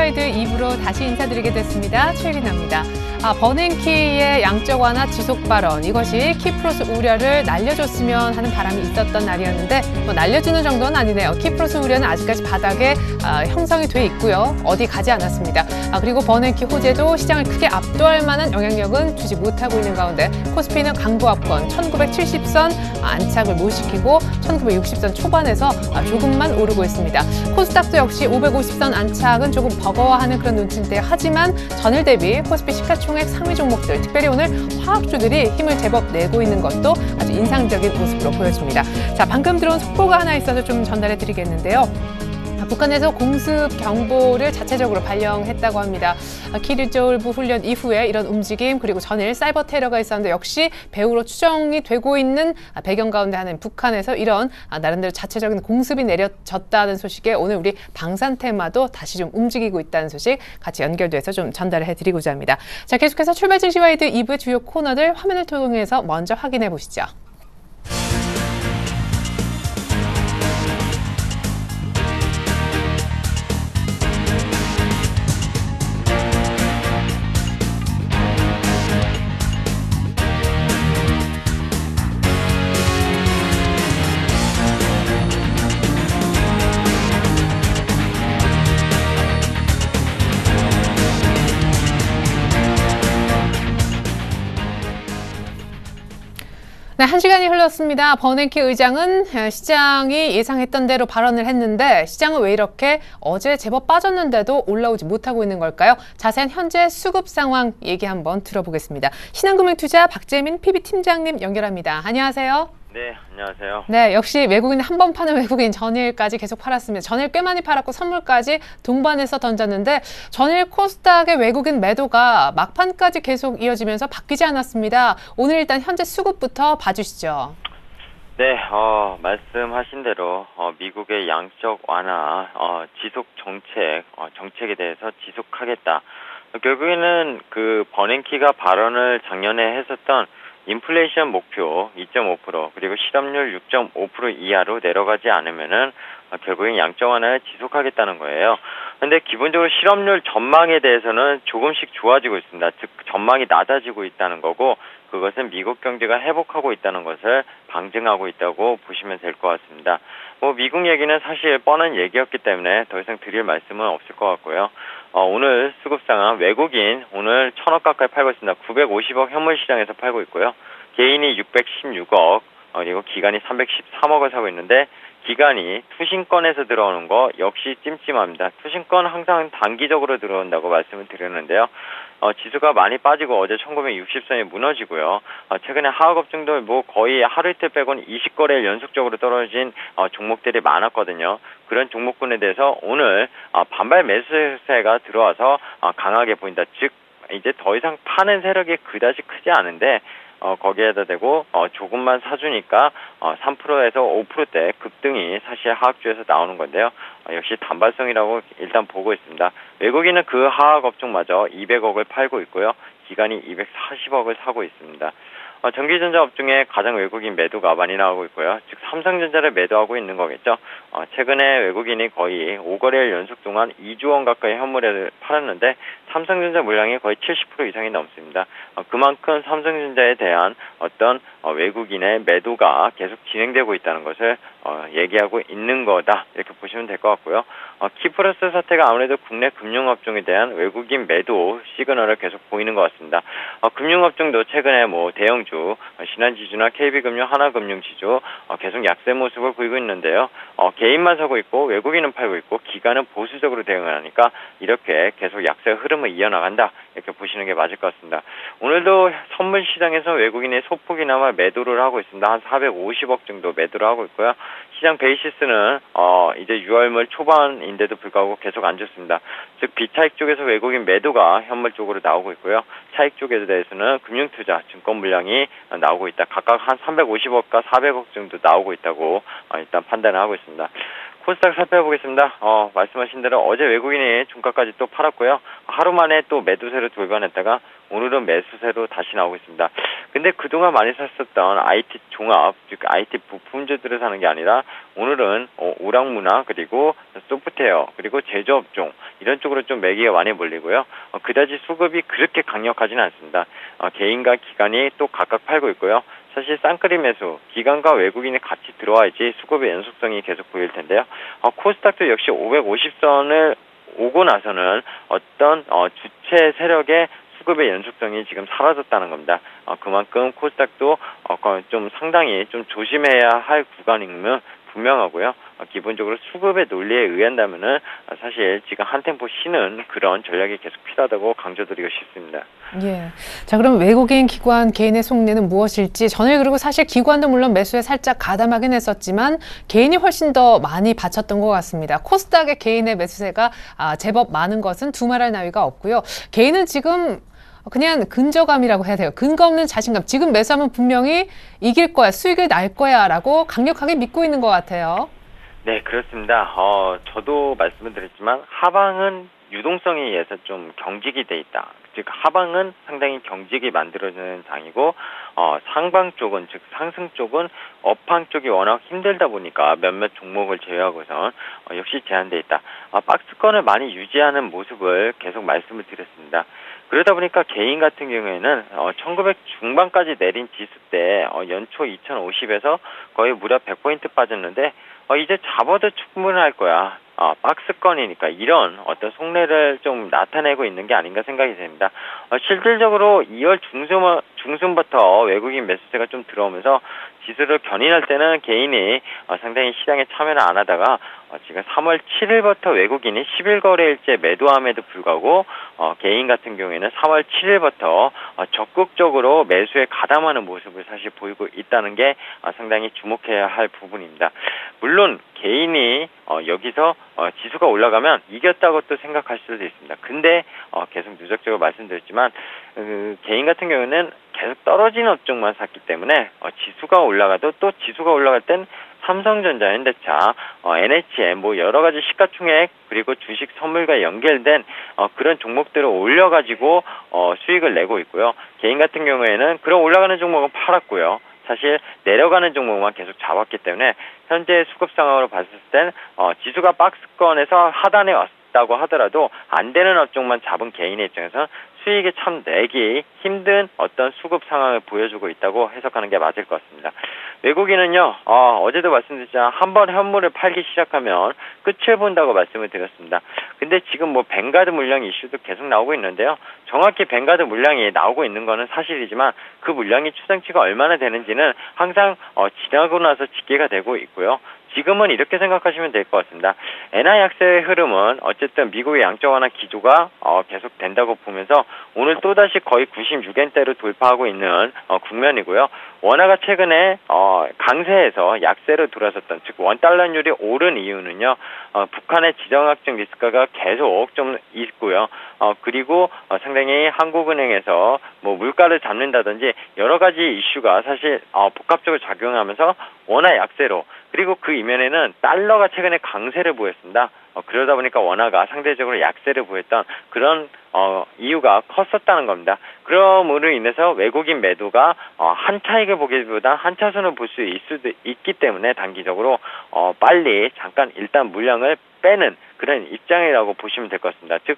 시와이드 2부로 다시 인사드리게 됐습니다. 최윤아입니다. 버냉키의 양적 완화 지속 발언, 이것이 키프로스 우려를 날려줬으면 하는 바람이 있었던 날이었는데 날려주는 정도는 아니네요. 키프로스 우려는 아직까지 바닥에 형성이 돼 있고요. 어디 가지 않았습니다. 그리고 버냉키 호재도 시장을 크게 압도할 만한 영향력은 주지 못하고 있는 가운데 코스피는 강보합권 1970선 안착을 못 시키고 1960선 초반에서 조금만 오르고 있습니다. 코스닥도 역시 550선 안착은 조금 버거워하는 그런 눈치인데요. 하지만 전일 대비 코스피 시가총액 상위 종목들, 특별히 오늘 화학주들이 힘을 제법 내고 있는 것도 아주 인상적인 모습으로 보여집니다. 자, 방금 들어온 속보가 하나 있어서 좀 전달해 드리겠는데요. 북한에서 공습 경보를 자체적으로 발령했다고 합니다. 키르졸브 훈련 이후에 이런 움직임, 그리고 전일 사이버 테러가 있었는데 역시 배후로 추정이 되고 있는 배경 가운데 하나인 북한에서 이런 나름대로 자체적인 공습이 내려졌다는 소식에 오늘 우리 방산 테마도 다시 좀 움직이고 있다는 소식 같이 연결돼서 좀 전달을 해드리고자 합니다. 자, 계속해서 출발 증시와이드 2부의 주요 코너들 화면을 통해서 먼저 확인해 보시죠. 네, 1시간이 흘렀습니다. 버냉키 의장은 시장이 예상했던 대로 발언을 했는데 시장은 왜 이렇게 어제 제법 빠졌는데도 올라오지 못하고 있는 걸까요? 자세한 현재 수급 상황 얘기 한번 들어보겠습니다. 신한금융투자 박재민 PB팀장님 연결합니다. 안녕하세요. 네, 안녕하세요. 네, 역시 외국인 한 번 파는 외국인 전일까지 계속 팔았습니다. 전일 꽤 많이 팔았고 선물까지 동반해서 던졌는데 전일 코스닥의 외국인 매도가 막판까지 계속 이어지면서 바뀌지 않았습니다. 오늘 일단 현재 수급부터 봐주시죠. 네, 말씀하신 대로 미국의 양적 완화 지속 정책에 대해서 지속하겠다. 결국에는 그 버냉키가 발언을 작년에 했었던 인플레이션 목표 2.5% 그리고 실업률 6.5% 이하로 내려가지 않으면은 결국엔 양적 완화를 지속하겠다는 거예요. 근데 기본적으로 실업률 전망에 대해서는 조금씩 좋아지고 있습니다. 즉 전망이 낮아지고 있다는 거고 그것은 미국 경제가 회복하고 있다는 것을 방증하고 있다고 보시면 될 것 같습니다. 미국 얘기는 사실 뻔한 얘기였기 때문에 더 이상 드릴 말씀은 없을 것 같고요. 오늘 수급 상황 외국인 오늘 1,000억 가까이 팔고 있습니다. 950억 현물 시장에서 팔고 있고요. 개인이 616억 그리고 기관이 313억을 사고 있는데 기관이 투신권에서 들어오는 거 역시 찜찜합니다. 투신권 항상 단기적으로 들어온다고 말씀을 드렸는데요. 지수가 많이 빠지고 어제 1960선이 무너지고요. 최근에 하학업종도 거의 하루 이틀 빼고는 20거래일 연속적으로 떨어진 종목들이 많았거든요. 그런 종목군에 대해서 오늘 반발 매수세가 들어와서 강하게 보인다. 즉 이제 더 이상 파는 세력이 그다지 크지 않은데 거기에다 대고 조금만 사주니까 3%에서 5%대 급등이 사실 하학주에서 나오는 건데요. 역시 단발성이라고 일단 보고 있습니다. 외국인은 그 하학업종마저 200억을 팔고 있고요. 기관이 240억을 사고 있습니다. 전기전자 업종에 가장 외국인 매도가 많이 나오고 있고요. 즉 삼성전자를 매도하고 있는 거겠죠. 최근에 외국인이 거의 5거래일 연속 동안 2조 원 가까이 현물을 팔았는데 삼성전자 물량이 거의 70% 이상이 넘습니다. 그만큼 삼성전자에 대한 어떤 외국인의 매도가 계속 진행되고 있다는 것을 얘기하고 있는 거다 이렇게 보시면 될 것 같고요. 키프로스 사태가 아무래도 국내 금융업종에 대한 외국인 매도 시그널을 계속 보이는 것 같습니다. 금융업종도 최근에 대형주 신한지주나 KB금융, 하나금융지주 계속 약세 모습을 보이고 있는데요. 개인만 사고 있고 외국인은 팔고 있고 기관은 보수적으로 대응을 하니까 이렇게 계속 약세 흐름을 이어나간다 이렇게 보시는 게 맞을 것 같습니다. 오늘도 선물 시장에서 외국인의 소폭이나마 매도를 하고 있습니다. 한 450억 정도 매도를 하고 있고요. 시장 베이시스는 이제 6월말 초반인데도 불구하고 계속 안 좋습니다. 즉 비차익 쪽에서 외국인 매도가 현물 쪽으로 나오고 있고요. 차익 쪽에 대해서는 금융투자, 증권 물량이 나오고 있다. 각각 한 350억과 400억 정도 나오고 있다고 일단 판단을 하고 있습니다. 코스닥 살펴보겠습니다. 말씀하신 대로 어제 외국인이 종가까지 또 팔았고요. 하루 만에 또 매도세로 돌변했다가 오늘은 매수세로 다시 나오고 있습니다. 근데 그동안 많이 샀었던 IT 종합, 즉 IT 부품주들을 사는 게 아니라 오늘은 오락문화 그리고 소프트웨어 그리고 제조업종 이런 쪽으로 좀 매기가 많이 몰리고요. 그다지 수급이 그렇게 강력하지는 않습니다. 개인과 기관이 또 각각 팔고 있고요. 사실 쌍끌이 매수, 기관과 외국인이 같이 들어와야지 수급의 연속성이 계속 보일 텐데요. 코스닥도 역시 550선을 오고 나서는 어떤 주체 세력의 수급의 연속성이 지금 사라졌다는 겁니다. 그만큼 코스닥도 좀 상당히 좀 조심해야 할 구간임은 분명하고요. 기본적으로 수급의 논리에 의한다면은 사실 지금 한 템포 쉬는 그런 전략이 계속 필요하다고 강조드리고 싶습니다. 예. 자, 그럼 외국인 기관 개인의 속내는 무엇일지 전일 그리고 사실 기관도 물론 매수에 살짝 가담하긴 했었지만 개인이 훨씬 더 많이 바쳤던 것 같습니다. 코스닥의 개인의 매수세가 제법 많은 것은 두말할 나위가 없고요. 개인은 지금 그냥 근저감이라고 해야 돼요. 근거 없는 자신감. 지금 매수하면 분명히 이길 거야, 수익을 날 거야 라고 강력하게 믿고 있는 것 같아요. 네, 그렇습니다. 저도 말씀을 드렸지만 하방은 유동성에 의해서 좀 경직이 돼 있다. 즉 하방은 상당히 경직이 만들어지는 장이고 상방 쪽은 즉 상승 쪽은 업황 쪽이 워낙 힘들다 보니까 몇몇 종목을 제외하고선 역시 제한돼 있다. 박스권을 많이 유지하는 모습을 계속 말씀을 드렸습니다. 그러다 보니까 개인 같은 경우에는 1900 중반까지 내린 지수 때 연초 2050에서 거의 무려 100포인트 빠졌는데 이제 잡아도 충분할 거야. 박스권이니까 이런 어떤 속내를 좀 나타내고 있는 게 아닌가 생각이 됩니다. 실질적으로 2월 중순부터 외국인 매수세가 좀 들어오면서 지수를 견인할 때는 개인이 상당히 시장에 참여를 안 하다가 지금 3월 7일부터 외국인이 10일 거래일째 매도함에도 불구하고 개인 같은 경우에는 3월 7일부터 적극적으로 매수에 가담하는 모습을 사실 보이고 있다는 게 상당히 주목해야 할 부분입니다. 물론 개인이 여기서 지수가 올라가면 이겼다고 또 생각할 수도 있습니다. 근데 계속 누적적으로 말씀드렸지만 개인 같은 경우는 계속 떨어지는 업종만 샀기 때문에 지수가 올라가도 또 지수가 올라갈 땐 삼성전자, 현대차, NHN 뭐 여러 가지 시가총액 그리고 주식 선물과 연결된 그런 종목들을 올려가지고 수익을 내고 있고요. 개인 같은 경우에는 그런 올라가는 종목은 팔았고요. 사실 내려가는 종목만 계속 잡았기 때문에 현재 수급 상황으로 봤을 땐 지수가 박스권에서 하단에 왔다고 하더라도 안 되는 업종만 잡은 개인의 입장에서 수익이 참 내기 힘든 어떤 수급 상황을 보여주고 있다고 해석하는 게 맞을 것 같습니다. 외국인은요, 어제도 말씀드렸지만 한 번 현물을 팔기 시작하면 끝을 본다고 말씀을 드렸습니다. 근데 지금 뭐 뱅가드 물량 이슈도 계속 나오고 있는데요. 정확히 뱅가드 물량이 나오고 있는 거는 사실이지만 그 물량이 추정치가 얼마나 되는지는 항상 지나고 나서 집계가 되고 있고요. 지금은 이렇게 생각하시면 될 것 같습니다. 엔화 약세의 흐름은 어쨌든 미국의 양적 완화 기조가 계속 된다고 보면서 오늘 또다시 거의 96엔대로 돌파하고 있는 국면이고요. 원화가 최근에 강세에서 약세로 돌아섰던 즉 원달러율이 오른 이유는요. 북한의 지정학적 리스크가 계속 좀 있고요. 그리고 상당히 한국은행에서 뭐 물가를 잡는다든지 여러 가지 이슈가 사실 복합적으로 작용하면서 원화 약세로 그리고 그 이면에는 달러가 최근에 강세를 보였습니다. 그러다 보니까 원화가 상대적으로 약세를 보였던 그런 이유가 컸었다는 겁니다. 그럼으로 인해서 외국인 매도가 한 차익을 보기보다 한 차선을 볼 수 있기 때문에 단기적으로 빨리 잠깐 일단 물량을 빼는 그런 입장이라고 보시면 될 것 같습니다. 즉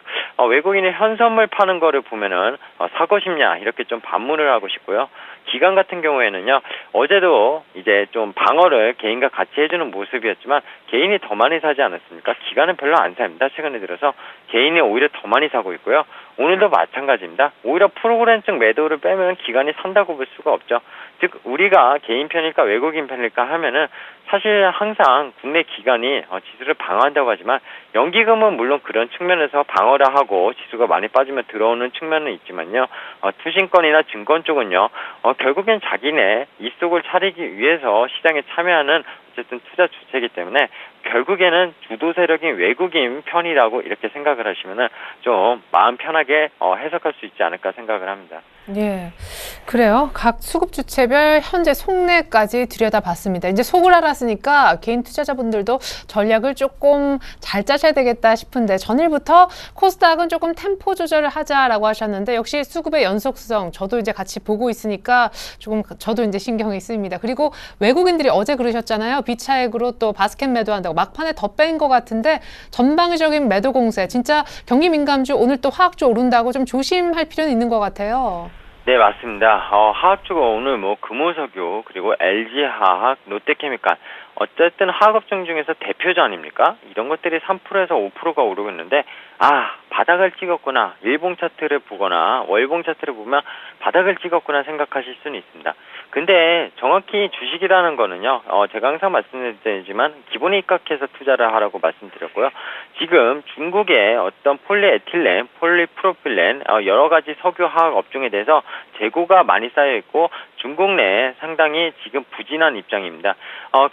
외국인이 현선물 파는 거를 보면은 사고 싶냐 이렇게 좀 반문을 하고 싶고요. 기관 같은 경우에는요 어제도 이제 좀 방어를 개인과 같이 해주는 모습이었지만 개인이 더 많이 사지 않았습니까? 기관은 별로 안 삽니다. 최근에 들어서 개인이 오히려 더 많이 사고 있고요. 오늘도 마찬가지입니다. 오히려 프로그램적 매도를 빼면 기관이 산다고 볼 수가 없죠. 즉 우리가 개인 편일까 외국인 편일까 하면은 사실 항상 국내 기관이 지수를 방어한다고 하지만 연기금은 물론 그런 측면에서 방어를 하고 지수가 많이 빠지면 들어오는 측면은 있지만요. 투신권이나 증권 쪽은요. 결국엔 자기네 이속을 차리기 위해서 시장에 참여하는 어쨌든 투자 주체이기 때문에 결국에는 주도 세력인 외국인 편이라고 이렇게 생각을 하시면은 좀 마음 편하게 해석할 수 있지 않을까 생각을 합니다. 예, 그래요. 각 수급 주체별 현재 속내까지 들여다봤습니다. 이제 속을 알았으니까 개인 투자자분들도 전략을 조금 잘 짜셔야 되겠다 싶은데 전일부터 코스닥은 조금 템포 조절을 하자라고 하셨는데 역시 수급의 연속성 저도 이제 같이 보고 있으니까 조금 저도 이제 신경이 쓰입니다. 그리고 외국인들이 어제 그러셨잖아요. 비차익으로 또 바스켓 매도한다고 막판에 더 뺀 것 같은데 전방위적인 매도 공세 진짜 경기 민감주 오늘 또 화학주 오른다고 좀 조심할 필요는 있는 것 같아요. 네, 맞습니다. 화학주가 오늘 뭐 금호석유 그리고 LG화학, 롯데케미칼 어쨌든 화학업종 중에서 대표주 아닙니까? 이런 것들이 3%에서 5%가 오르고 있는데 바닥을 찍었구나. 일봉 차트를 보거나 월봉 차트를 보면 바닥을 찍었구나 생각하실 수는 있습니다. 근데 정확히 주식이라는 거는요. 제가 항상 말씀드리지만 기본에 입각해서 투자를 하라고 말씀드렸고요. 지금 중국의 어떤 폴리에틸렌, 폴리프로필렌 여러 가지 석유 화학 업종에 대해서 재고가 많이 쌓여 있고 중국 내에 상당히 지금 부진한 입장입니다.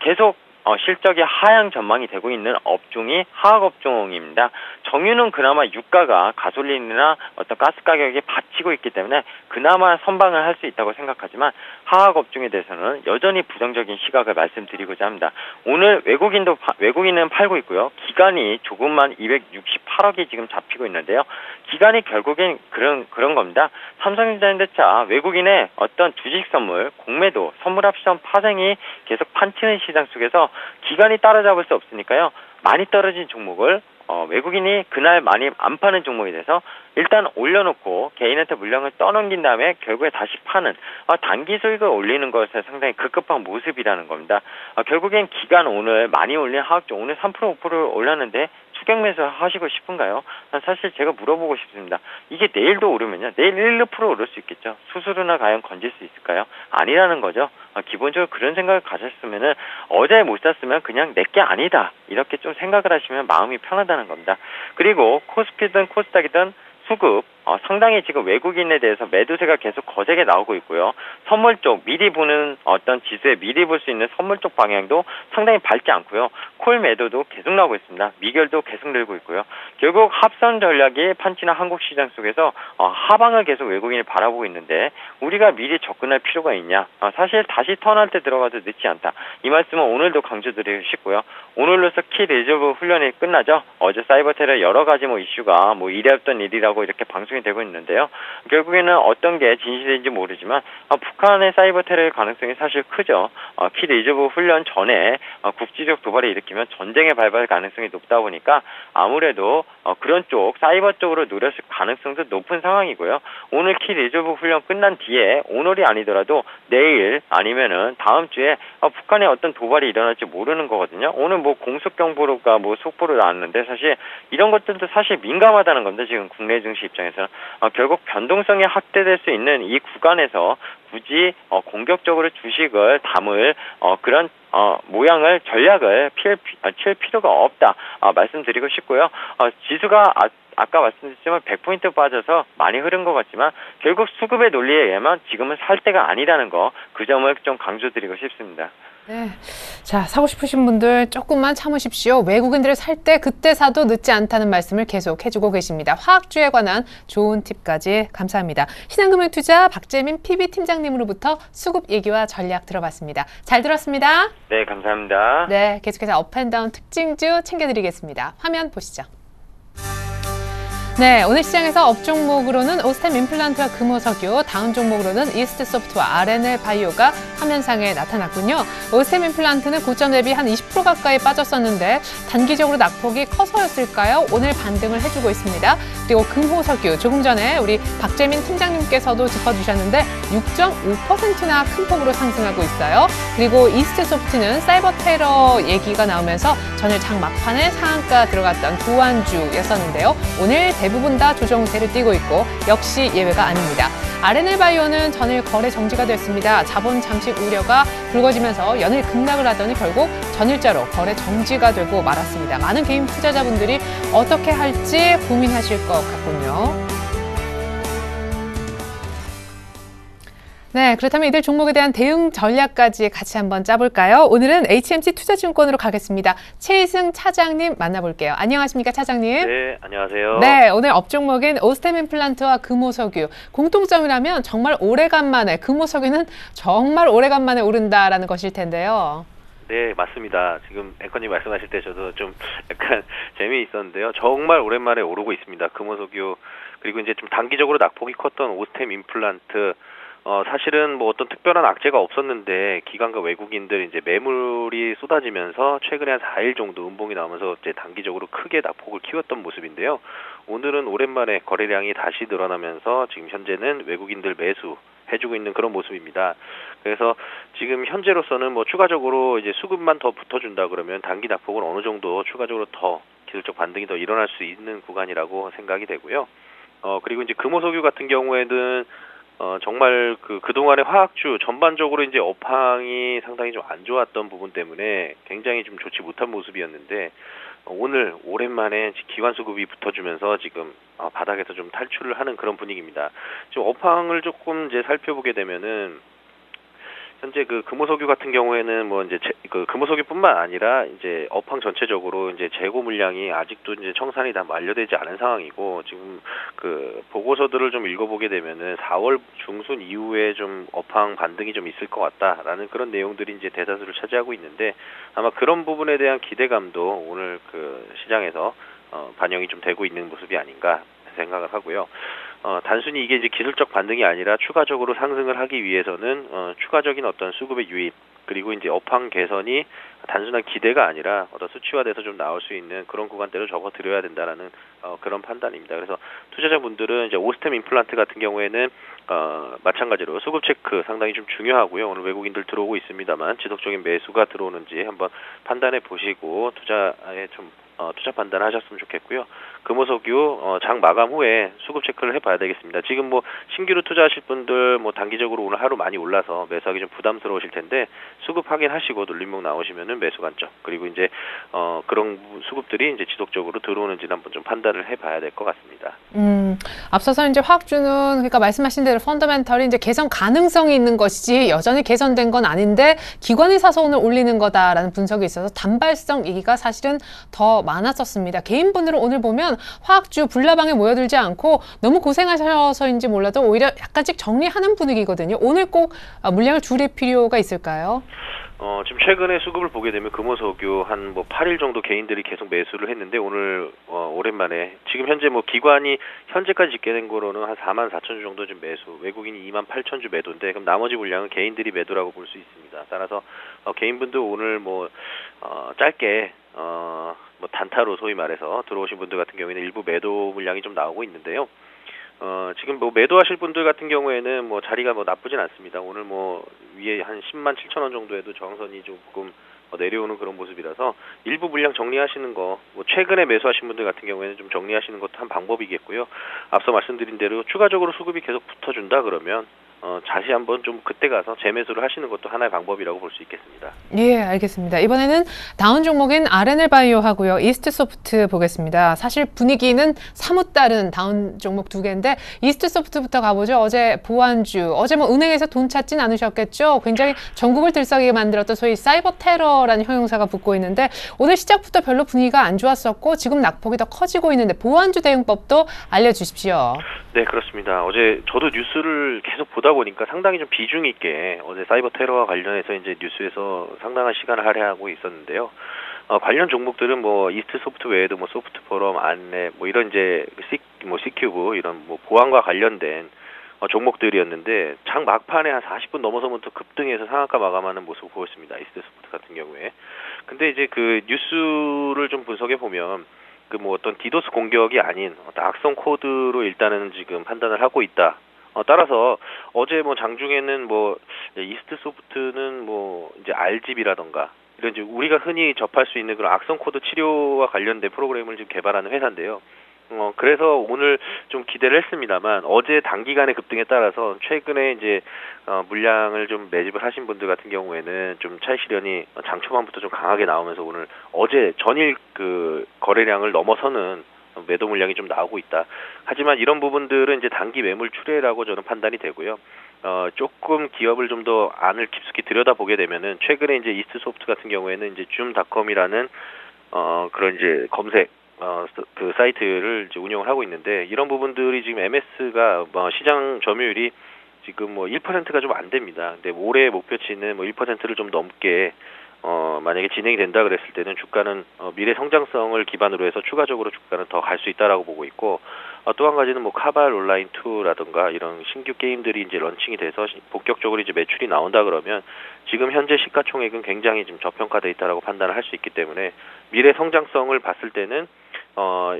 계속 실적이 하향 전망이 되고 있는 업종이 화학업종입니다. 정유는 그나마 유가가 가솔린이나 어떤 가스 가격이 받치고 있기 때문에 그나마 선방을 할 수 있다고 생각하지만 화학업종에 대해서는 여전히 부정적인 시각을 말씀드리고자 합니다. 오늘 외국인은 팔고 있고요. 기간이 조금만 268억이 지금 잡히고 있는데요. 기간이 결국엔 그런 겁니다. 삼성전자차 외국인의 어떤 주식 선물, 공매도, 선물 옵션 파생이 계속 판치는 시장 속에서 기간이 따라잡을 수 없으니까요. 많이 떨어진 종목을 외국인이 그날 많이 안 파는 종목에 대해서 일단 올려놓고 개인한테 물량을 떠넘긴 다음에 결국에 다시 파는 단기 수익을 올리는 것에 상당히 급급한 모습이라는 겁니다. 결국엔 기간 오늘 많이 올린 화학종 오늘 3% 5% 올랐는데 추격 매수 하시고 싶은가요? 사실 제가 물어보고 싶습니다. 이게 내일도 오르면요. 내일 1, 2% 오를 수 있겠죠. 수수료나 과연 건질 수 있을까요? 아니라는 거죠. 기본적으로 그런 생각을 가졌으면은 어제 못 샀으면 그냥 내게 아니다. 이렇게 좀 생각을 하시면 마음이 편하다는 겁니다. 그리고 코스피든 코스닥이든 수급 상당히 지금 외국인에 대해서 매도세가 계속 거세게 나오고 있고요. 선물 쪽 미리 보는 어떤 지수에 미리 볼 수 있는 선물 쪽 방향도 상당히 밝지 않고요. 콜 매도도 계속 나오고 있습니다. 미결도 계속 늘고 있고요. 결국 합선 전략이 판치나 한국 시장 속에서 하방을 계속 외국인이 바라보고 있는데 우리가 미리 접근할 필요가 있냐? 사실 다시 턴할 때 들어가도 늦지 않다. 이 말씀은 오늘도 강조드리고 싶고요. 오늘로서 키 리저브 훈련이 끝나죠. 어제 사이버 테러 여러 가지 이슈가 이랬던 일이라고 이렇게 방송이 되고 있는데요. 결국에는 어떤 게 진실인지 모르지만 북한의 사이버 테러의 가능성이 사실 크죠. 키 리저브 훈련 전에 국지적 도발을 일으키면 전쟁에 발발 가능성이 높다 보니까 아무래도 그런 쪽 사이버 쪽으로 노렸을 가능성도 높은 상황이고요. 오늘 키 리저브 훈련 끝난 뒤에 오늘이 아니더라도 내일 아니면은 다음 주에 북한의 어떤 도발이 일어날지 모르는 거거든요. 오늘 공습 경보가 속보로 나왔는데 사실 이런 것들도 사실 민감하다는 겁니다. 지금 국내 증시 입장에서는 결국 변동성이 확대될 수 있는 이 구간에서 굳이 공격적으로 주식을 담을 그런 모양을 전략을 칠 필요가 없다 말씀드리고 싶고요. 지수가 아까 말씀드렸지만 100포인트 빠져서 많이 흐른 것 같지만 결국 수급의 논리에 의하면 지금은 살 때가 아니라는 거 그 점을 좀 강조드리고 싶습니다. 네. 자, 사고 싶으신 분들 조금만 참으십시오. 외국인들을 살 때 그때 사도 늦지 않다는 말씀을 계속 해주고 계십니다. 화학주에 관한 좋은 팁까지 감사합니다. 신한금융투자 박재민 PB팀장님으로부터 수급 얘기와 전략 들어봤습니다. 잘 들었습니다. 네, 감사합니다. 네, 계속해서 업앤다운 특징주 챙겨드리겠습니다. 화면 보시죠. 네, 오늘 시장에서 업종목으로는 오스템 임플란트와 금호석유, 다음 종목으로는 이스트소프트와 RNL 바이오가 화면상에 나타났군요. 오스템 임플란트는 고점 대비 한 20% 가까이 빠졌었는데 단기적으로 낙폭이 커서였을까요? 오늘 반등을 해주고 있습니다. 그리고 금호석유, 조금 전에 우리 박재민 팀장님께서도 짚어주셨는데 6.5%나 큰 폭으로 상승하고 있어요. 그리고 이스트소프트는 사이버 테러 얘기가 나오면서 전일 장 막판에 상한가 들어갔던 두안주였었는데요. 오늘 대부분 다 조정세를 띠고 있고 역시 예외가 아닙니다. RNL 바이오는 전일 거래 정지가 됐습니다. 자본 잠식 우려가 불거지면서 연일 급락을 하더니 결국 전일자로 거래 정지가 되고 말았습니다. 많은 개인 투자자분들이 어떻게 할지 고민하실 것 같군요. 네, 그렇다면 이들 종목에 대한 대응 전략까지 같이 한번 짜볼까요? 오늘은 HMC 투자증권으로 가겠습니다. 최희승 차장님 만나볼게요. 안녕하십니까, 차장님? 네, 안녕하세요. 네, 오늘 업종목인 오스템 임플란트와 금호석유. 공통점이라면 정말 오래간만에, 금호석유는 정말 오래간만에 오른다라는 것일 텐데요. 네, 맞습니다. 지금 앵커님 말씀하실 때 저도 좀 약간 재미있었는데요. 정말 오랜만에 오르고 있습니다. 금호석유, 그리고 이제 좀 단기적으로 낙폭이 컸던 오스템 임플란트, 사실은 뭐 어떤 특별한 악재가 없었는데 기관과 외국인들 이제 매물이 쏟아지면서 최근에 한 4일 정도 음봉이 나오면서 이제 단기적으로 크게 낙폭을 키웠던 모습인데요. 오늘은 오랜만에 거래량이 다시 늘어나면서 지금 현재는 외국인들 매수 해주고 있는 그런 모습입니다. 그래서 지금 현재로서는 뭐 추가적으로 이제 수급만 더 붙어준다 그러면 단기 낙폭은 어느 정도 추가적으로 더 기술적 반등이 더 일어날 수 있는 구간이라고 생각이 되고요. 그리고 이제 금호석유 같은 경우에는 정말 그동안의 화학주 전반적으로 이제 업황이 상당히 좀 안 좋았던 부분 때문에 굉장히 좀 좋지 못한 모습이었는데, 오늘 오랜만에 기관 수급이 붙어주면서 지금 바닥에서 좀 탈출을 하는 그런 분위기입니다. 지금 업황을 조금 이제 살펴보게 되면은, 현재 그 금호석유 같은 경우에는 뭐 이제 그 금호석유뿐만 아니라 이제 업황 전체적으로 이제 재고 물량이 아직도 이제 청산이 다 완료되지 않은 상황이고, 지금 그 보고서들을 좀 읽어보게 되면은 4월 중순 이후에 좀 업황 반등이 좀 있을 것 같다라는 그런 내용들이 이제 대다수를 차지하고 있는데, 아마 그런 부분에 대한 기대감도 오늘 그 시장에서 반영이 좀 되고 있는 모습이 아닌가 생각을 하고요. 단순히 이게 이제 기술적 반등이 아니라 추가적으로 상승을 하기 위해서는 추가적인 어떤 수급의 유입, 그리고 이제 업황 개선이 단순한 기대가 아니라 어떤 수치화돼서 좀 나올 수 있는 그런 구간대로 접어들여야 된다라는 그런 판단입니다. 그래서 투자자분들은 이제 오스템 임플란트 같은 경우에는 마찬가지로 수급 체크 상당히 좀 중요하고요. 오늘 외국인들 들어오고 있습니다만 지속적인 매수가 들어오는지 한번 판단해 보시고 투자에 좀 투자 판단하셨으면 좋겠고요. 금호석유 장 마감 후에 수급 체크를 해봐야 되겠습니다. 지금 뭐 신규로 투자하실 분들 뭐 단기적으로 오늘 하루 많이 올라서 매수하기 좀 부담스러우실 텐데, 수급 확인하시고 눌림목 나오시면은 매수 관점, 그리고 이제 그런 수급들이 이제 지속적으로 들어오는지는 한번 좀 판단을 해봐야 될 것 같습니다. 앞서서 이제 화학주는 그러니까 말씀하신 대로 펀더멘털이 이제 개선 가능성이 있는 것이지 여전히 개선된 건 아닌데 기관이 사서 오늘 올리는 거다라는 분석이 있어서 단발성 얘기가 사실은 더 많았었습니다. 개인분들은 오늘 보면 화학주 불나방에 모여들지 않고 너무 고생하셔서인지 몰라도 오히려 약간씩 정리하는 분위기거든요. 오늘 꼭 물량을 줄일 필요가 있을까요? 지금 최근에 수급을 보게 되면 금호석유 한 뭐 8일 정도 개인들이 계속 매수를 했는데, 오늘 오랜만에 지금 현재 뭐 기관이 현재까지 집계된 거로는 한 44,000주 정도 좀 매수, 외국인이 28,000주 매도인데, 그럼 나머지 물량은 개인들이 매도라고 볼 수 있습니다. 따라서 개인분들 오늘 뭐 짧게 뭐 단타로 소위 말해서 들어오신 분들 같은 경우에는 일부 매도 물량이 좀 나오고 있는데요. 지금 뭐 매도하실 분들 같은 경우에는 뭐 자리가 뭐 나쁘진 않습니다. 오늘 뭐 위에 한 10만 7천 원 정도에도 저항선이 조금 내려오는 그런 모습이라서 일부 물량 정리하시는 거, 뭐 최근에 매수하신 분들 같은 경우에는 좀 정리하시는 것도 한 방법이겠고요. 앞서 말씀드린 대로 추가적으로 수급이 계속 붙어준다 그러면 다시 한번 좀 그때 가서 재매수를 하시는 것도 하나의 방법이라고 볼 수 있겠습니다. 예, 알겠습니다. 이번에는 다운 종목인 R&L 바이오하고요. 이스트 소프트 보겠습니다. 사실 분위기는 사뭇 다른 다운 종목 두 개인데 이스트 소프트부터 가보죠. 어제 보안주, 어제 뭐 은행에서 돈 찾진 않으셨겠죠? 굉장히 전국을 들썩이게 만들었던 소위 사이버 테러라는 형용사가 붙고 있는데 오늘 시작부터 별로 분위기가 안 좋았었고 지금 낙폭이 더 커지고 있는데 보안주 대응법도 알려주십시오. 네, 그렇습니다. 어제 저도 뉴스를 계속 보다 보니까 상당히 좀 비중 있게 어제 사이버 테러와 관련해서 이제 뉴스에서 상당한 시간을 할애하고 있었는데요. 관련 종목들은 뭐 이스트 소프트 외에도 뭐 소프트 포럼, 안랩 뭐 이런 이제 C큐브 이런 뭐 보안과 관련된 종목들이었는데 장 막판에 한 40분 넘어서부터 급등해서 상한가 마감하는 모습을 보였습니다. 이스트 소프트 같은 경우에. 근데 이제 그 뉴스를 좀 분석해 보면 그 뭐 어떤 디도스 공격이 아닌 어떤 악성 코드로 일단은 지금 판단을 하고 있다. 따라서 어제 뭐 장중에는 뭐 이스트 소프트는 뭐 이제 RGB라던가 이런 이제 우리가 흔히 접할 수 있는 그런 악성 코드 치료와 관련된 프로그램을 지금 개발하는 회사인데요. 그래서 오늘 좀 기대를 했습니다만 어제 단기간의 급등에 따라서 최근에 이제 물량을 좀 매집을 하신 분들 같은 경우에는 좀 차익 실현이 장 초반부터 좀 강하게 나오면서 오늘 어제 전일 그 거래량을 넘어서는 매도 물량이 좀 나오고 있다. 하지만 이런 부분들은 이제 단기 매물 출회라고 저는 판단이 되고요. 조금 기업을 좀 더 안을 깊숙이 들여다보게 되면은 최근에 이제 이스트소프트 같은 경우에는 이제 줌닷컴이라는 그런 이제 검색 그 사이트를 이제 운영을 하고 있는데 이런 부분들이 지금 MS가 시장 점유율이 지금 1%가 좀 안 됩니다. 근데 올해 목표치는 1%를 좀 넘게 만약에 진행이 된다 그랬을 때는 주가는 미래 성장성을 기반으로 해서 추가적으로 주가는 더 갈 수 있다라고 보고 있고 또 한 가지는 카발 온라인 2라든가 이런 신규 게임들이 이제 런칭이 돼서 본격적으로 이제 매출이 나온다 그러면 지금 현재 시가총액은 굉장히 지금 저평가돼 있다라고 판단을 할 수 있기 때문에 미래 성장성을 봤을 때는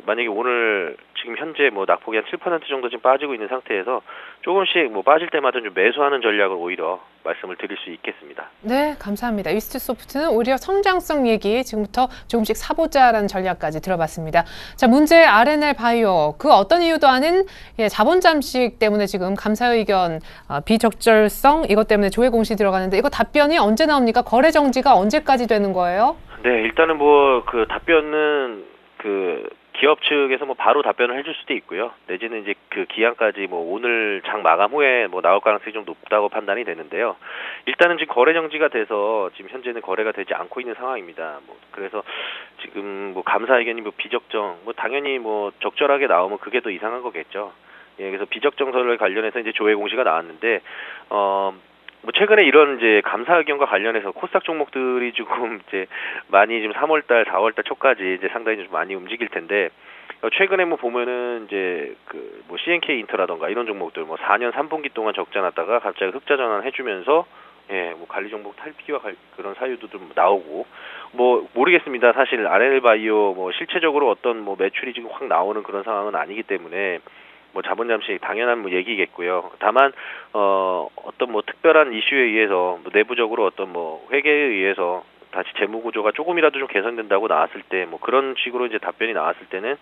만약에 오늘 지금 현재 낙폭이 한 7% 정도 지금 빠지고 있는 상태에서 조금씩 빠질 때마다 좀 매수하는 전략을 오히려 말씀을 드릴 수 있겠습니다. 네, 감사합니다. 이스트소프트는 오히려 성장성 얘기 지금부터 조금씩 사보자라는 전략까지 들어봤습니다. 자, 문제 RNL 바이오 그 어떤 이유도 아닌 자본 잠식 때문에 지금 감사 의견 비적절성 이것 때문에 조회 공시 들어가는데 이거 답변이 언제 나옵니까? 거래 정지가 언제까지 되는 거예요? 네, 일단은 그 답변은 기업 측에서 바로 답변을 해줄 수도 있고요. 내지는 이제 그 기한까지 오늘 장 마감 후에 나올 가능성이 좀 높다고 판단이 되는데요. 일단은 지금 거래 정지가 돼서 지금 현재는 거래가 되지 않고 있는 상황입니다. 그래서 지금 감사 의견이 비적정 당연히 적절하게 나오면 그게 더 이상한 거겠죠. 예, 그래서 비적정설에 관련해서 이제 조회 공시가 나왔는데 최근에 이런 이제 감사 의견과 관련해서 코스닥 종목들이 조금 이제 많이 지금 3월달, 4월달 초까지 이제 상당히 좀 많이 움직일 텐데 최근에 보면은 이제 CNK 인터라던가 이런 종목들 4년 3분기 동안 적자 났다가 갑자기 흑자 전환 해주면서 관리 종목 탈피와 그런 사유도 좀 나오고 모르겠습니다. 사실 RNL 바이오 실체적으로 어떤 매출이 지금 확 나오는 그런 상황은 아니기 때문에 자본 잠식 당연한 얘기겠고요. 다만 어떤 특별한 이슈에 의해서 내부적으로 어떤 회계에 의해서 다시 재무 구조가 조금이라도 좀 개선된다고 나왔을 때 그런 식으로 이제 답변이 나왔을 때는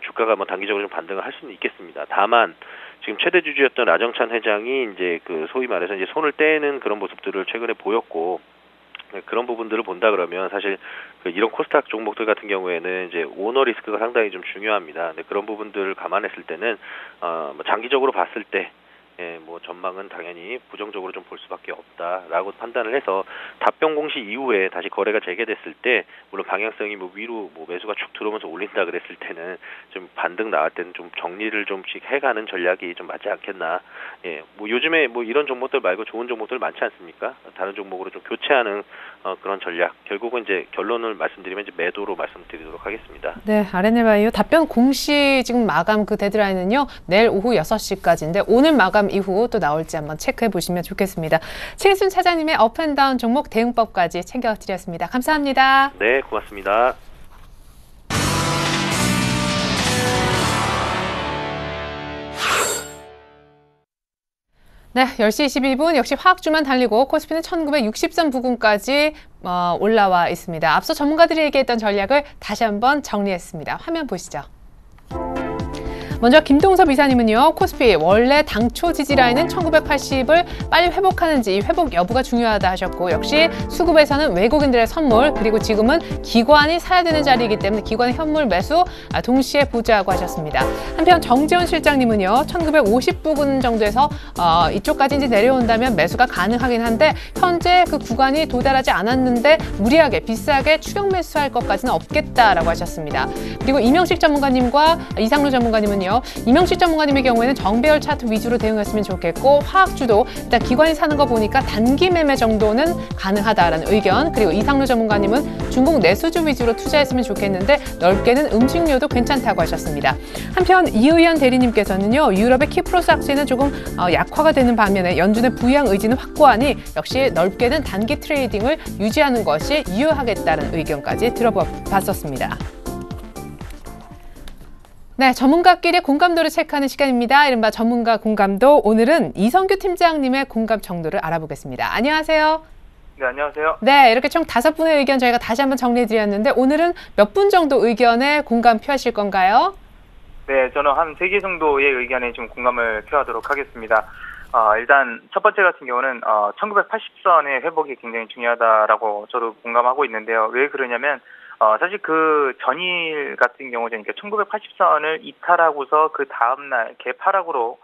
주가가 단기적으로 좀 반등을 할 수는 있겠습니다. 다만 지금 최대 주주였던 라정찬 회장이 이제 소위 말해서 이제 손을 떼는 그런 모습들을 최근에 보였고 그런 부분들을 본다 그러면 사실 이런 코스닥 종목들 같은 경우에는 이제 오너 리스크가 상당히 좀 중요합니다. 근데 그런 부분들을 감안했을 때는 장기적으로 봤을 때 전망은 당연히 부정적으로 좀 볼 수밖에 없다라고 판단을 해서 답변 공시 이후에 다시 거래가 재개됐을 때 물론 방향성이 위로 매수가 축 들어오면서 올린다 그랬을 때는 좀 반등 나올 때는 좀 정리를 좀씩 해가는 전략이 좀 맞지 않겠나. 예, 요즘에 이런 종목들 말고 좋은 종목들 많지 않습니까? 다른 종목으로 좀 교체하는 그런 전략. 결국은 이제 결론을 말씀드리면 이제 매도로 말씀드리도록 하겠습니다. 네, RNL 바이오 답변 공시 지금 마감 그 데드라인은요 내일 오후 6시까지인데 오늘 마감 이후 또 나올지 한번 체크해 보시면 좋겠습니다. 최희순 차장님의 업앤다운 종목 대응법까지 챙겨드렸습니다. 감사합니다. 네, 고맙습니다. 네, 10시 22분 역시 화학주만 달리고 코스피는 1960선 부근까지 올라와 있습니다. 앞서 전문가들이 얘기했던 전략을 다시 한번 정리했습니다. 화면 보시죠. 먼저 김동섭 이사님은요. 코스피 원래 당초 지지라인은 1980을 빨리 회복하는지 회복 여부가 중요하다 하셨고 역시 수급에서는 외국인들의 선물 그리고 지금은 기관이 사야 되는 자리이기 때문에 기관의 현물 매수 동시에 보자고 하셨습니다. 한편 정재원 실장님은요. 1950부근 정도에서 이쪽까지 이제 내려온다면 매수가 가능하긴 한데 현재 그 구간이 도달하지 않았는데 무리하게 비싸게 추격 매수할 것까지는 없겠다라고 하셨습니다. 그리고 이명식 전문가님과 이상로 전문가님은요. 이명식 전문가님의 경우에는 정배열 차트 위주로 대응했으면 좋겠고 화학주도 일단 기관이 사는 거 보니까 단기 매매 정도는 가능하다라는 의견 그리고 이상로 전문가님은 중국 내수주 위주로 투자했으면 좋겠는데 넓게는 음식료도 괜찮다고 하셨습니다. 한편 이의연 대리님께서는요. 유럽의 키프로스 악세는 조금 약화가 되는 반면에 연준의 부양 의지는 확고하니 역시 넓게는 단기 트레이딩을 유지하는 것이 유효하겠다는 의견까지 들어봤었습니다. 네, 전문가끼리 공감도를 체크하는 시간입니다. 이른바 전문가 공감도. 오늘은 이성규 팀장님의 공감 정도를 알아보겠습니다. 안녕하세요. 네, 안녕하세요. 네, 이렇게 총 5분의 의견 저희가 다시 한번 정리해드렸는데 오늘은 몇 분 정도 의견에 공감 표하실 건가요? 네, 저는 한 3개 정도의 의견에 좀 공감을 표하도록 하겠습니다. 일단 첫 번째 같은 경우는 1980선의 회복이 굉장히 중요하다라고 저도 공감하고 있는데요. 왜 그러냐면 사실 그 전일 같은 경우 그러니까 1980선을 이탈하고서 그 다음날 개파락으로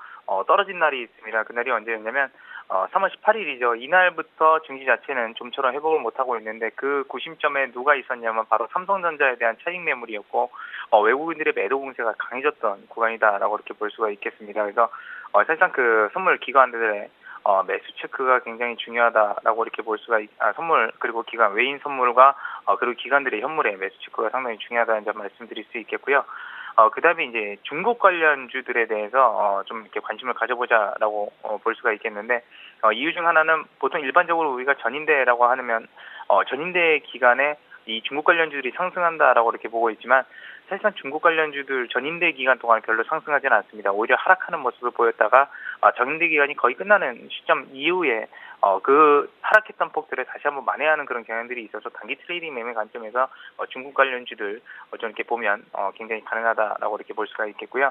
떨어진 날이 있습니다. 그날이 언제였냐면 3월 18일이죠. 이날부터 증시 자체는 좀처럼 회복을 못하고 있는데 그 구심점에 누가 있었냐면 바로 삼성전자에 대한 차익 매물이었고 외국인들의 매도 공세가 강해졌던 구간이다라고 이렇게 볼 수가 있겠습니다. 그래서 사실상 그 선물 기관들의 매수 체크가 굉장히 중요하다라고 이렇게 볼 수가 선물 그리고 기관 외인 선물과 그리고 기관들의 현물의 매수 체크가 상당히 중요하다는 점 말씀드릴 수 있겠고요. 그다음에 이제 중국 관련주들에 대해서 좀 이렇게 관심을 가져보자라고 볼 수가 있겠는데 이유 중 하나는 보통 일반적으로 우리가 전인대라고 하면 전인대 기간에 이 중국 관련주들이 상승한다라고 이렇게 보고 있지만 사실상 중국 관련주들 전인대 기간 동안 별로 상승하지는 않습니다. 오히려 하락하는 모습을 보였다가 전인대 기간이 거의 끝나는 시점 이후에 그 하락했던 폭들을 다시 한번 만회하는 그런 경향들이 있어서 단기 트레이딩 매매 관점에서 중국 관련주들 좀 이렇게 보면 굉장히 가능하다라고 이렇게 볼 수가 있겠고요.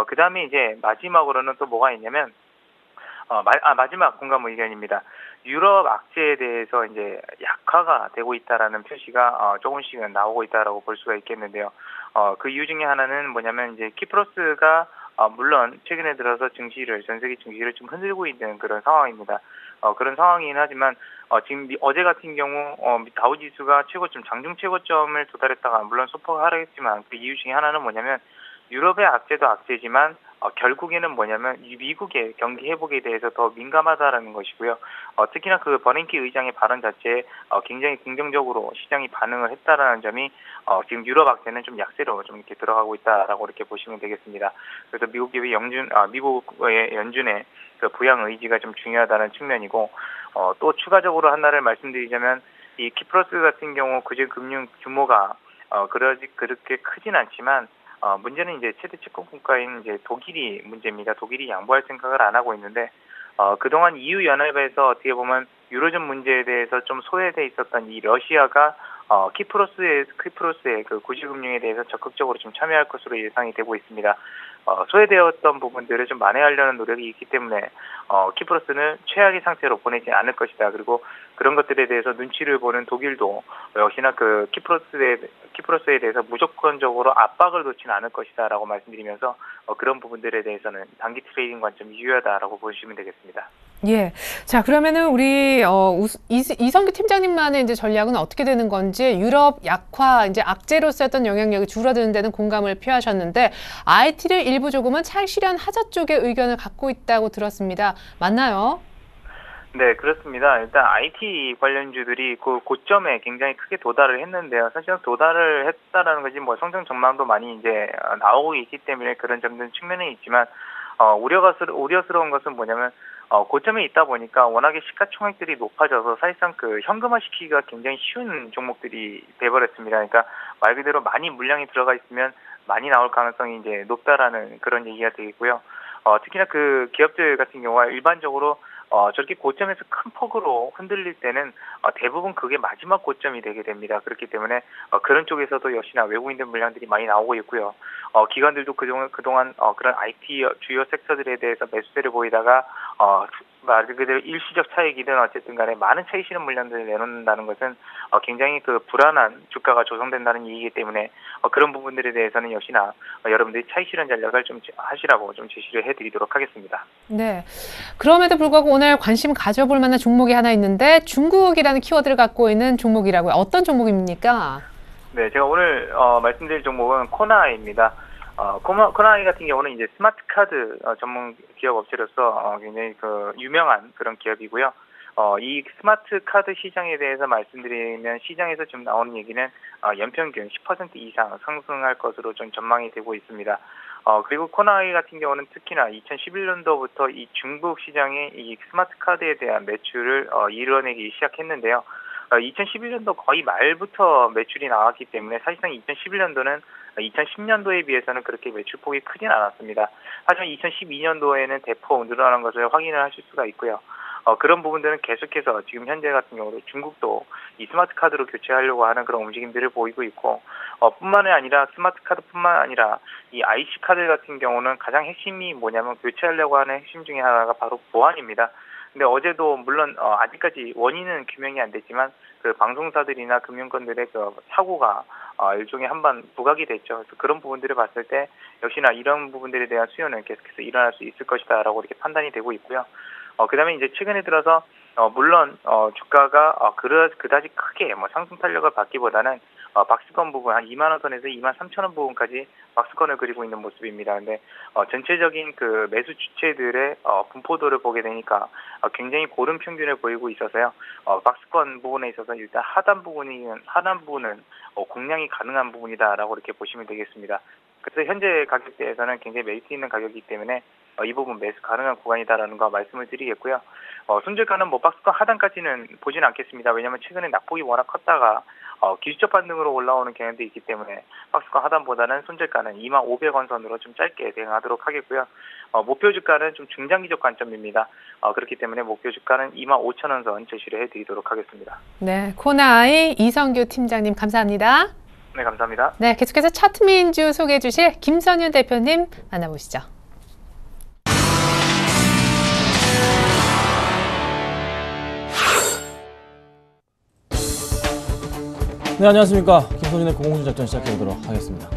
그 다음에 이제 마지막으로는 또 뭐가 있냐면 마지막 공감 의견입니다. 유럽 악재에 대해서 이제 약화가 되고 있다라는 표시가 조금씩은 나오고 있다라고 볼 수가 있겠는데요. 그 이유 중에 하나는 뭐냐면 이제 키프로스가 물론 최근에 들어서 전 세계 증시를 좀 흔들고 있는 그런 상황입니다. 그런 상황이긴 하지만 지금 어제 같은 경우 다우지수가 장중 최고점을 도달했다가 물론 소폭 하락했지만 그 이유 중에 하나는 뭐냐면 유럽의 악재도 악재지만 결국에는 뭐냐면 미국의 경기 회복에 대해서 더 민감하다라는 것이고요. 특히나 그 버냉키 의장의 발언 자체에 굉장히 긍정적으로 시장이 반응을 했다라는 점이 지금 유럽 악재는 좀 약세로 좀 이렇게 들어가고 있다라고 이렇게 보시면 되겠습니다. 그래서 미국의 연준의 그 부양 의지가 좀 중요하다는 측면이고 또 추가적으로 하나를 말씀드리자면 이 키프로스 같은 경우 그제 금융 규모가 그렇게 크진 않지만 문제는 이제 최대 채권 국가인 이제 독일이 문제입니다. 독일이 양보할 생각을 안 하고 있는데 그동안 EU 연합에서 어떻게 보면 유로존 문제에 대해서 좀 소외돼 있었던 이 러시아가 키프로스의 그 구시금융에 대해서 적극적으로 좀 참여할 것으로 예상이 되고 있습니다. 소외되었던 부분들을 좀 만회하려는 노력이 있기 때문에 키프로스는 최악의 상태로 보내지 않을 것이다. 그리고 그런 것들에 대해서 눈치를 보는 독일도 역시나 그 키프로스에 대해서 무조건적으로 압박을 놓지는 않을 것이다라고 말씀드리면서 그런 부분들에 대해서는 단기 트레이딩 관점이 유효하다라고 보시면 되겠습니다. 예. 자, 그러면은 우리 이성규 팀장님만의 이제 전략은 어떻게 되는 건지 유럽 약화 이제 악재로 썼던 영향력이 줄어드는 데는 공감을 표하셨는데 IT를 일부 조금은 차익 실현하자 쪽의 의견을 갖고 있다고 들었습니다. 맞나요? 네, 그렇습니다. 일단 IT 관련주들이 그 고점에 굉장히 크게 도달을 했는데요. 사실 도달을 했다라는 것이 뭐 성장 전망도 많이 이제 나오고 있기 때문에 그런 점들은 측면이 있지만 우려스러운 것은 뭐냐면 고점에 있다 보니까 워낙에 시가총액들이 높아져서 사실상 그 현금화시키기가 굉장히 쉬운 종목들이 돼버렸습니다. 그러니까 말 그대로 많이 물량이 들어가 있으면 많이 나올 가능성이 이제 높다라는 그런 얘기가 되겠고요. 특히나 그 기업들 같은 경우가 일반적으로 저렇게 고점에서 큰 폭으로 흔들릴 때는 대부분 그게 마지막 고점이 되게 됩니다. 그렇기 때문에 그런 쪽에서도 역시나 외국인들 물량들이 많이 나오고 있고요. 기관들도 그동안 그런 IT 주요 섹터들에 대해서 매수세를 보이다가 말 그대로 일시적 차익이든 어쨌든 간에 많은 차익 실현 물량들을 내놓는다는 것은 굉장히 그 불안한 주가가 조성된다는 얘기이기 때문에 그런 부분들에 대해서는 역시나 여러분들이 차익 실현 전략을 좀 하시라고 좀 제시를 해드리도록 하겠습니다. 네. 그럼에도 불구하고 오늘 관심 가져볼 만한 종목이 하나 있는데 중국이라는 키워드를 갖고 있는 종목이라고요. 어떤 종목입니까? 네, 제가 오늘 말씀드릴 종목은 코나이입니다. 코나이 같은 경우는 이제 스마트 카드 전문 기업 업체로서 굉장히 그 유명한 그런 기업이고요. 이 스마트 카드 시장에 대해서 말씀드리면 시장에서 지금 나오는 얘기는 연평균 10% 이상 상승할 것으로 좀 전망이 되고 있습니다. 그리고 코나이 같은 경우는 특히나 2011년도부터 이 중국 시장의 이 스마트 카드에 대한 매출을 이뤄내기 시작했는데요. 2011년도 거의 말부터 매출이 나왔기 때문에 사실상 2011년도는 2010년도에 비해서는 그렇게 매출폭이 크진 않았습니다. 하지만 2012년도에는 대폭 늘어난 것을 확인을 하실 수가 있고요. 그런 부분들은 계속해서 지금 현재 같은 경우도 중국도 이 스마트 카드로 교체하려고 하는 그런 움직임들을 보이고 있고, 뿐만 아니라 스마트 카드뿐만 아니라 이 IC 카드 같은 경우는 가장 핵심이 뭐냐면 교체하려고 하는 핵심 중에 하나가 바로 보안입니다. 근데 어제도 물론 아직까지 원인은 규명이 안 됐지만 그 방송사들이나 금융권들의 그 사고가 일종의 한번 부각이 됐죠. 그래서 그런 부분들을 봤을 때 역시나 이런 부분들에 대한 수요는 계속해서 일어날 수 있을 것이다라고 이렇게 판단이 되고 있고요. 그다음에 이제 최근에 들어서 물론 주가가 그다지 크게 상승 탄력을 받기보다는 박스권 부분 한 2만 원 선에서 2만 3천 원 부분까지 박스권을 그리고 있는 모습입니다. 근데 전체적인 그 매수 주체들의 분포도를 보게 되니까 굉장히 고른 평균을 보이고 있어서요. 박스권 부분에 있어서 일단 하단 부분은 공략이 가능한 부분이다라고 이렇게 보시면 되겠습니다. 그래서 현재 가격대에서는 굉장히 메리트 있는 가격이기 때문에 이 부분 매수 가능한 구간이다라는 거 말씀을 드리겠고요. 손절가는 박스권 하단까지는 보지는 않겠습니다. 왜냐하면 최근에 낙폭이 워낙 컸다가 기술적 반등으로 올라오는 경향도 있기 때문에 박스권 하단보다는 손절가는 2만 500원 선으로 좀 짧게 대응하도록 하겠고요. 목표 주가는 좀 중장기적 관점입니다. 그렇기 때문에 목표 주가는 2만 5천 원 선 제시를 해드리도록 하겠습니다. 네, 코나이 이성규 팀장님 감사합니다. 네, 감사합니다. 네, 계속해서 차트민주 소개해 주실 김선윤 대표님 만나보시죠. 네, 안녕하십니까. 김선윤의 공공신 작전 시작해보도록 하겠습니다.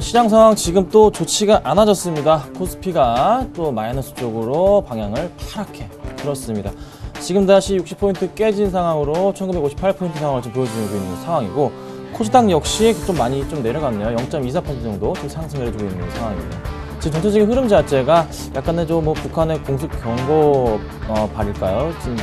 시장 상황 지금 또 좋지가 않아졌습니다. 코스피가 또 마이너스 쪽으로 방향을 파랗게 틀었습니다. 지금 다시 60포인트 깨진 상황으로 1958포인트 상황을 좀 보여주고 있는 상황이고, 코스닥 역시 좀 많이 좀 내려갔네요. 0.24% 정도 좀 상승을 해주고 있는 상황입니다. 지금 전체적인 흐름 자체가 약간의 북한의 공습 경고 발일까요? 지금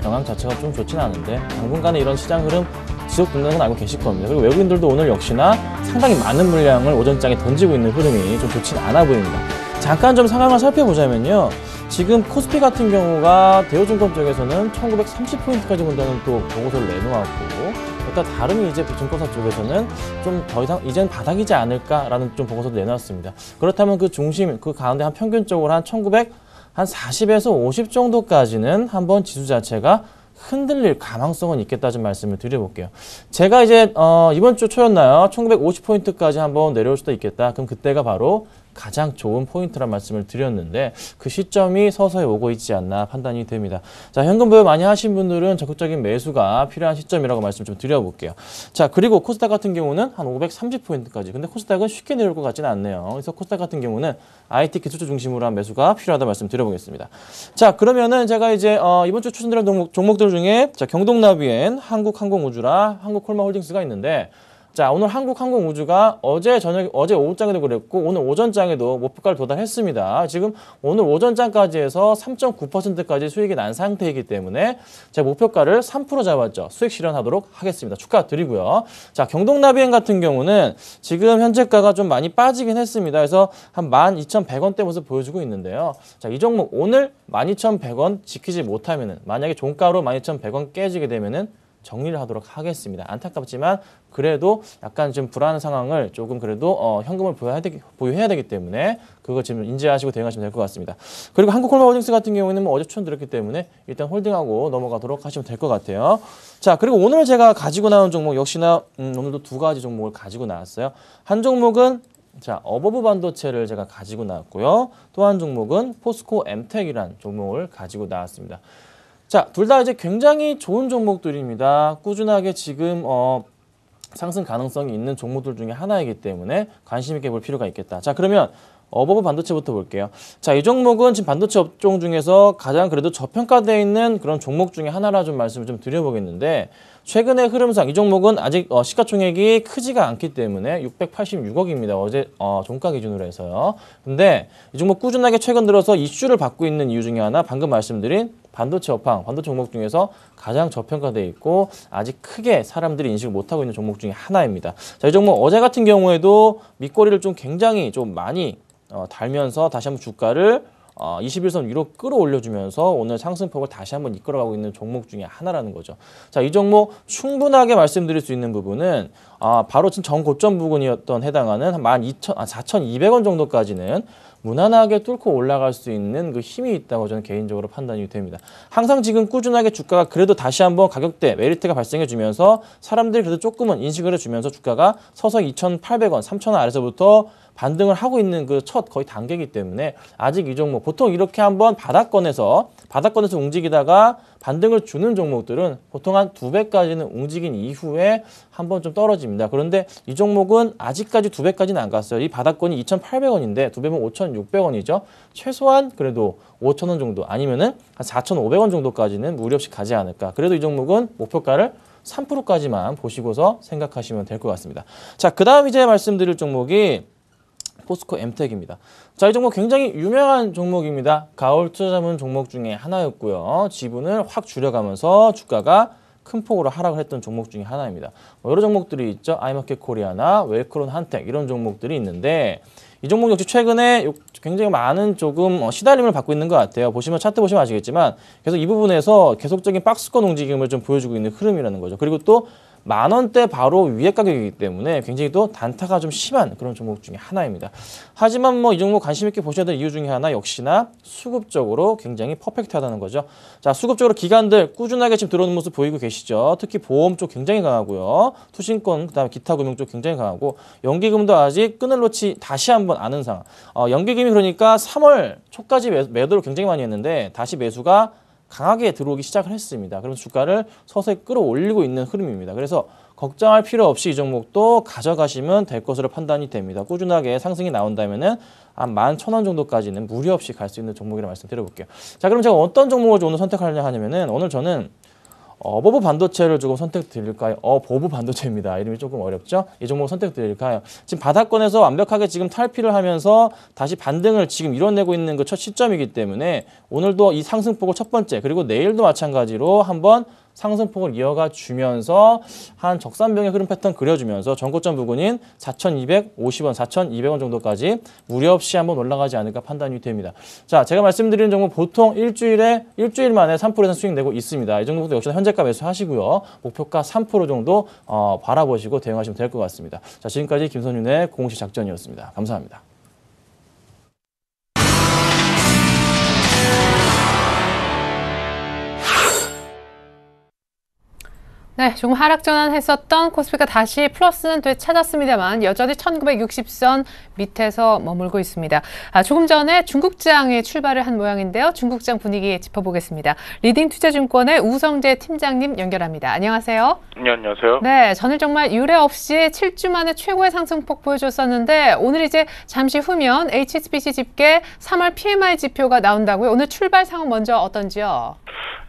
영향 자체가 좀 좋지는 않은데 당분간의 이런 시장 흐름 지속된다는 건 알고 계실 겁니다. 그리고 외국인들도 오늘 역시나 상당히 많은 물량을 오전장에 던지고 있는 흐름이 좀 좋지는 않아 보입니다. 잠깐 좀 상황을 살펴보자면요. 지금 코스피 같은 경우가 대우증권 쪽에서는 1930포인트까지 본다는 또 보고서를 내놓았고, 일단 다른 이제 증권사 쪽에서는 좀 더 이상 이젠 바닥이지 않을까라는 좀 보고서도 내놨습니다. 그렇다면 그 중심, 그 가운데 한 평균적으로 한 40에서 50 정도까지는 한번 지수 자체가 흔들릴 가망성은 있겠다 좀 말씀을 드려볼게요. 제가 이제 이번 주 초였나요? 1950포인트까지 한번 내려올 수도 있겠다. 그럼 그때가 바로 가장 좋은 포인트란 말씀을 드렸는데 그 시점이 서서히 오고 있지 않나 판단이 됩니다. 자, 현금 보유 많이 하신 분들은 적극적인 매수가 필요한 시점이라고 말씀 좀 드려볼게요. 자, 그리고 코스닥 같은 경우는 한 530포인트까지. 근데 코스닥은 쉽게 내려올 것 같지는 않네요. 그래서 코스닥 같은 경우는 IT 기술주 중심으로 한 매수가 필요하다 말씀 드려보겠습니다. 자, 그러면은 제가 이제 이번 주 추천드린 종목들 중에 자, 경동나비엔 한국항공우주라 한국콜마홀딩스가 있는데, 자, 오늘 한국항공우주가 어제 오후장에도 그랬고 오늘 오전장에도 목표가를 도달했습니다. 지금 오늘 오전장까지 해서 3.9%까지 수익이 난 상태이기 때문에 제가 목표가를 3% 잡았죠. 수익 실현하도록 하겠습니다. 축하드리고요. 자, 경동나비엔 같은 경우는 지금 현재가가 좀 많이 빠지긴 했습니다. 그래서 한 12,100원대 모습 보여주고 있는데요. 자, 이 종목 오늘 12,100원 지키지 못하면은, 만약에 종가로 12,100원 깨지게 되면은 정리를 하도록 하겠습니다. 안타깝지만 그래도 약간 좀 불안한 상황을 조금 그래도 현금을 보유해야 되기 때문에 그거 지금 인지하시고 대응하시면 될 것 같습니다. 그리고 한국콜마홀딩스 같은 경우에는 어제 추천드렸기 때문에 일단 홀딩하고 넘어가도록 하시면 될 것 같아요. 자, 그리고 오늘 제가 가지고 나온 종목 역시나 오늘도 두 가지 종목을 가지고 나왔어요. 한 종목은 자, 어버브 반도체를 제가 가지고 나왔고요. 또 한 종목은 포스코 엠텍이라는 종목을 가지고 나왔습니다. 자, 둘 다 이제 굉장히 좋은 종목들입니다. 꾸준하게 지금 상승 가능성이 있는 종목들 중에 하나이기 때문에 관심 있게 볼 필요가 있겠다. 자, 그러면 어버브 반도체부터 볼게요. 자, 이 종목은 지금 반도체 업종 중에서 가장 그래도 저평가되어 있는 그런 종목 중에 하나라 좀 말씀을 좀 드려보겠는데, 최근의 흐름상 이 종목은 아직 시가총액이 크지가 않기 때문에 686억입니다. 어제 종가 기준으로 해서요. 근데 이 종목 꾸준하게 최근 들어서 이슈를 받고 있는 이유 중에 하나, 방금 말씀드린 반도체 업황, 반도체 종목 중에서 가장 저평가되어 있고 아직 크게 사람들이 인식을 못하고 있는 종목 중에 하나입니다. 자, 이 종목 어제 같은 경우에도 밑꼬리를 좀 굉장히 좀 많이 달면서 다시 한번 주가를 21선 위로 끌어올려주면서 오늘 상승폭을 다시 한번 이끌어가고 있는 종목 중에 하나라는 거죠. 자, 이 종목 충분하게 말씀드릴 수 있는 부분은 바로 지금 전고점 부근이었던 해당하는 한 4,200원 정도까지는 무난하게 뚫고 올라갈 수 있는 그 힘이 있다고 저는 개인적으로 판단이 됩니다. 항상 지금 꾸준하게 주가가 그래도 다시 한번 가격대 메리트가 발생해주면서 사람들이 그래도 조금은 인식을 해주면서 주가가 서서히 2,800원, 3,000원 아래서부터 반등을 하고 있는 그 첫 거의 단계이기 때문에 아직 이 종목 보통 이렇게 한번 바닥권에서 움직이다가 반등을 주는 종목들은 보통 한 2배까지는 움직인 이후에 한번 좀 떨어집니다. 그런데 이 종목은 아직까지 2배까지는 안 갔어요. 이 바닥권이 2,800원인데 2배면 5,600원이죠. 최소한 그래도 5,000원 정도 아니면은 한 4,500원 정도까지는 무리 없이 가지 않을까. 그래도 이 종목은 목표가를 3%까지만 보시고서 생각하시면 될 것 같습니다. 자, 그 다음 이제 말씀드릴 종목이 포스코 엠텍입니다. 자, 이 종목 굉장히 유명한 종목입니다. 가을 투자 자문 종목 중에 하나였고요. 지분을 확 줄여가면서 주가가 큰 폭으로 하락을 했던 종목 중에 하나입니다. 여러 종목들이 있죠. 아이마켓 코리아나 웰크론 한텍 이런 종목들이 있는데 이 종목 역시 최근에 굉장히 많은 조금 시달림을 받고 있는 것 같아요. 보시면 차트 보시면 아시겠지만 계속 이 부분에서 계속적인 박스권 움직임을 좀 보여주고 있는 흐름이라는 거죠. 그리고 또 10,000원대 바로 위에 가격이기 때문에 굉장히 또 단타가 좀 심한 그런 종목 중에 하나입니다. 하지만 뭐 이 종목 관심 있게 보셔야 될 이유 중에 하나 역시나 수급적으로 굉장히 퍼펙트하다는 거죠. 자, 수급적으로 기관들 꾸준하게 지금 들어오는 모습 보이고 계시죠. 특히 보험 쪽 굉장히 강하고요. 투신권 그다음에 기타 금융 쪽 굉장히 강하고 연기금도 아직 끈을 놓지 다시 한번 않은 상황. 연기금이 그러니까 3월 초까지 매도를 굉장히 많이 했는데 다시 매수가 강하게 들어오기 시작을 했습니다. 그러면서 주가를 서서히 끌어올리고 있는 흐름입니다. 그래서 걱정할 필요 없이 이 종목도 가져가시면 될 것으로 판단이 됩니다. 꾸준하게 상승이 나온다면은 한 11,000원 정도까지는 무리 없이 갈 수 있는 종목이라고 말씀드려볼게요. 자, 그럼 제가 어떤 종목을 오늘 선택하려냐 하냐면은 오늘 저는 어버브 반도체를 조금 선택드릴까요? 어버브 반도체입니다. 이름이 조금 어렵죠? 이 종목 선택드릴까요? 지금 바닥권에서 완벽하게 지금 탈피를 하면서 다시 반등을 지금 이뤄내고 있는 그 첫 시점이기 때문에 오늘도 이 상승폭을 첫 번째 그리고 내일도 마찬가지로 한번 상승폭을 이어가 주면서 한 적산병의 흐름 패턴 그려주면서 전고점 부근인 4,250원, 4,200원 정도까지 무리 없이 한번 올라가지 않을까 판단이 됩니다. 자, 제가 말씀드리는 종목 보통 일주일 만에 3% 이상 수익 내고 있습니다. 이 종목도 역시나 현재가 매수하시고요. 목표가 3% 정도 바라보시고 대응하시면 될 것 같습니다. 자, 지금까지 김선윤의 공시 작전이었습니다. 감사합니다. 네, 조금 하락 전환했었던 코스피가 다시 플러스는 되찾았습니다만 여전히 1960선 밑에서 머물고 있습니다. 조금 전에 중국장에 출발을 한 모양인데요. 중국장 분위기 짚어보겠습니다. 리딩투자증권의 우성재 팀장님 연결합니다. 안녕하세요. 네, 안녕하세요. 네, 전일 정말 유례 없이 7주 만에 최고의 상승폭 보여줬었는데 오늘 이제 잠시 후면 HSBC 집계 3월 PMI 지표가 나온다고요. 오늘 출발 상황 먼저 어떤지요?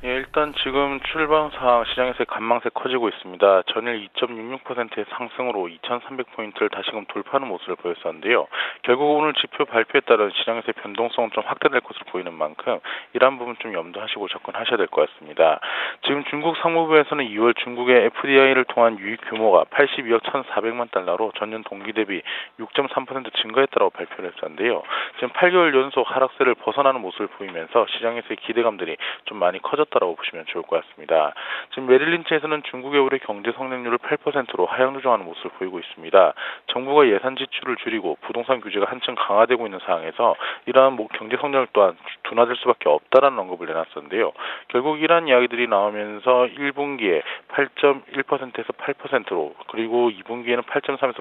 예, 일단 지금 출발 상황 시장에서의 관망세 커지고 있습니다. 전일 2.66%의 상승으로 2,300포인트를 다시금 돌파하는 모습을 보였었는데요. 결국 오늘 지표 발표에 따른 시장에서의 변동성은 좀 확대될 것으로 보이는 만큼 이러한 부분 좀 염두하시고 접근하셔야 될 것 같습니다. 지금 중국 상무부에서는 2월 중국의 FDI를 통한 유입 규모가 82억 1,400만 달러로 전년 동기 대비 6.3% 증가했다고 발표를 했었는데요. 지금 8개월 연속 하락세를 벗어나는 모습을 보이면서 시장에서의 기대감들이 좀 많이 커졌다고 보시면 좋을 것 같습니다. 지금 메릴린치에서는 중국의 올해 경제 성장률을 8%로 하향 조정하는 모습을 보이고 있습니다. 정부가 예산 지출을 줄이고 부동산 규제가 한층 강화되고 있는 상황에서 이러한 경제 성장률 또한 둔화될 수밖에 없다라는 언급을 내놨었는데요. 결국 이러한 이야기들이 나오면서 1분기에 8.1%에서 8%로 그리고 2분기에는 8.3에서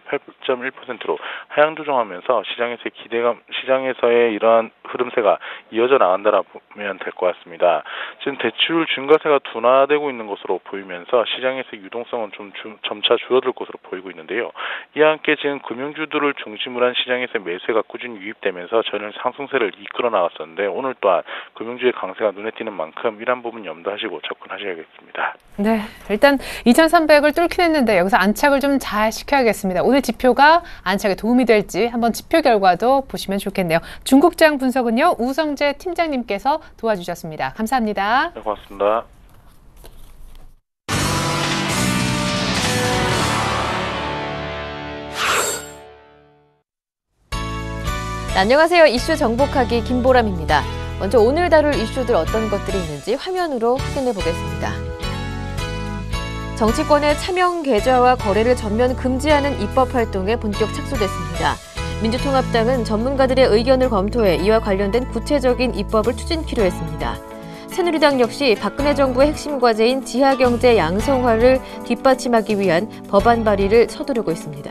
8.1%로 하향 조정하면서 시장에서의 기대감, 시장에서의 이러한 흐름세가 이어져 나간다라 보면 될 것 같습니다. 지금 대출 증가세가 둔화되고 있는 것으로 보이면서 시장에서의 유동성은 좀 점차 줄어들 것으로 보이고 있는데요. 이와 함께 지금 금융주들을 중심으로 한 시장에서의 매수가 꾸준히 유입되면서 전일 상승세를 이끌어 나갔었는데 오늘 또한 금융주의 강세가 눈에 띄는 만큼 이러한 부분 염두하시고 접근하셔야겠습니다. 네, 일단 2,300을 뚫긴 했는데 여기서 안착을 좀 잘 시켜야겠습니다. 오늘 지표가 안착에 도움이 될지 한번 지표 결과도 보시면 좋겠네요. 중국장 분석은요, 우성재 팀장님께서 도와주셨습니다. 감사합니다. 네, 고맙습니다. 안녕하세요. 이슈 정복하기 김보람입니다. 먼저 오늘 다룰 이슈들 어떤 것들이 있는지 화면으로 확인해 보겠습니다. 정치권의 차명 계좌와 거래를 전면 금지하는 입법 활동에 본격 착수됐습니다. 민주통합당은 전문가들의 의견을 검토해 이와 관련된 구체적인 입법을 추진키로 했습니다. 새누리당 역시 박근혜 정부의 핵심 과제인 지하경제 양성화를 뒷받침하기 위한 법안 발의를 서두르고 있습니다.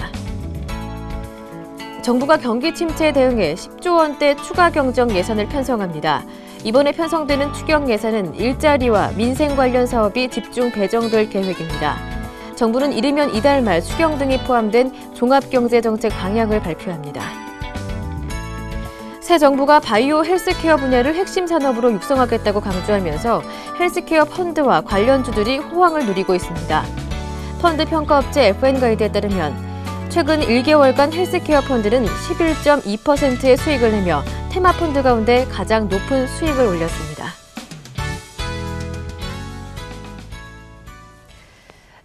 정부가 경기 침체에 대응해 10조 원대 추가 경정 예산을 편성합니다. 이번에 편성되는 추경 예산은 일자리와 민생 관련 사업이 집중 배정될 계획입니다. 정부는 이르면 이달 말 추경 등이 포함된 종합경제정책 방향을 발표합니다. 새 정부가 바이오 헬스케어 분야를 핵심 산업으로 육성하겠다고 강조하면서 헬스케어 펀드와 관련주들이 호황을 누리고 있습니다. 펀드 평가업체 FN가이드에 따르면 최근 1개월간 헬스케어 펀드는 11.2%의 수익을 내며 테마펀드 가운데 가장 높은 수익을 올렸습니다.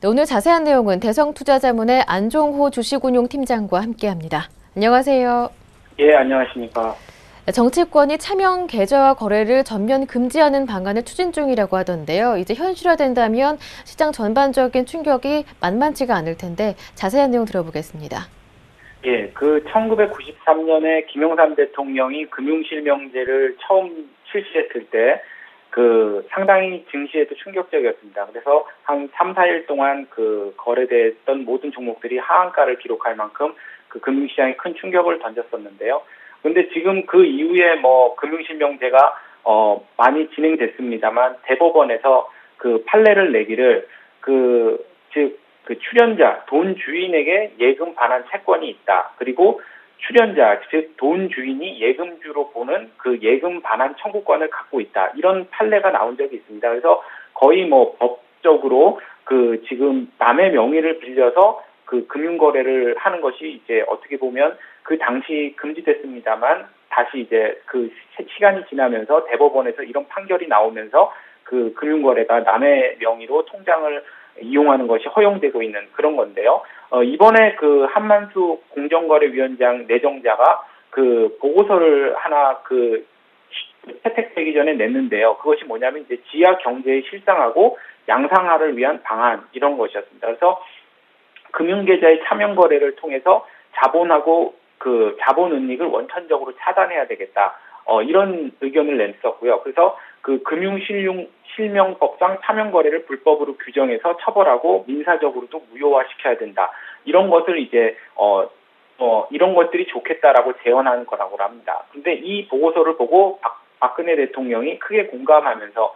네, 오늘 자세한 내용은 대성투자자문의 안종호 주식운용팀장과 함께합니다. 안녕하세요. 예, 안녕하십니까. 정치권이 차명 계좌와 거래를 전면 금지하는 방안을 추진 중이라고 하던데요. 이제 현실화된다면 시장 전반적인 충격이 만만치가 않을 텐데 자세한 내용 들어보겠습니다. 예, 1993년에 김영삼 대통령이 금융실명제를 처음 실시했을 때 상당히 증시에도 충격적이었습니다. 그래서 한 3, 4일 동안 거래됐던 모든 종목들이 하한가를 기록할 만큼 금융시장에 큰 충격을 던졌었는데요. 근데 지금 그 이후에 금융실명제가 많이 진행됐습니다만 대법원에서 판례를 내기를 출연자, 돈 주인에게 예금 반환 채권이 있다. 그리고 출연자, 즉 돈 주인이 예금주로 보는 예금 반환 청구권을 갖고 있다. 이런 판례가 나온 적이 있습니다. 그래서 거의 법적으로 지금 남의 명의를 빌려서 금융거래를 하는 것이 이제 어떻게 보면 그 당시 금지됐습니다만 다시 이제 시간이 지나면서 대법원에서 이런 판결이 나오면서 금융거래가 남의 명의로 통장을 이용하는 것이 허용되고 있는 그런 건데요. 이번에 한만수 공정거래위원장 내정자가 보고서를 하나 채택되기 전에 냈는데요. 그것이 뭐냐면 이제 지하 경제의 실상하고 양상화를 위한 방안 이런 것이었습니다. 그래서 금융계좌의 차명 거래를 통해서 자본하고 자본 은닉을 원천적으로 차단해야 되겠다. 이런 의견을 냈었고요. 그래서 금융실명법상 차명 거래를 불법으로 규정해서 처벌하고 민사적으로도 무효화시켜야 된다. 이런 것을 이제 이런 것들이 좋겠다라고 제언하는 거라고 합니다. 그런데 이 보고서를 보고 박근혜 대통령이 크게 공감하면서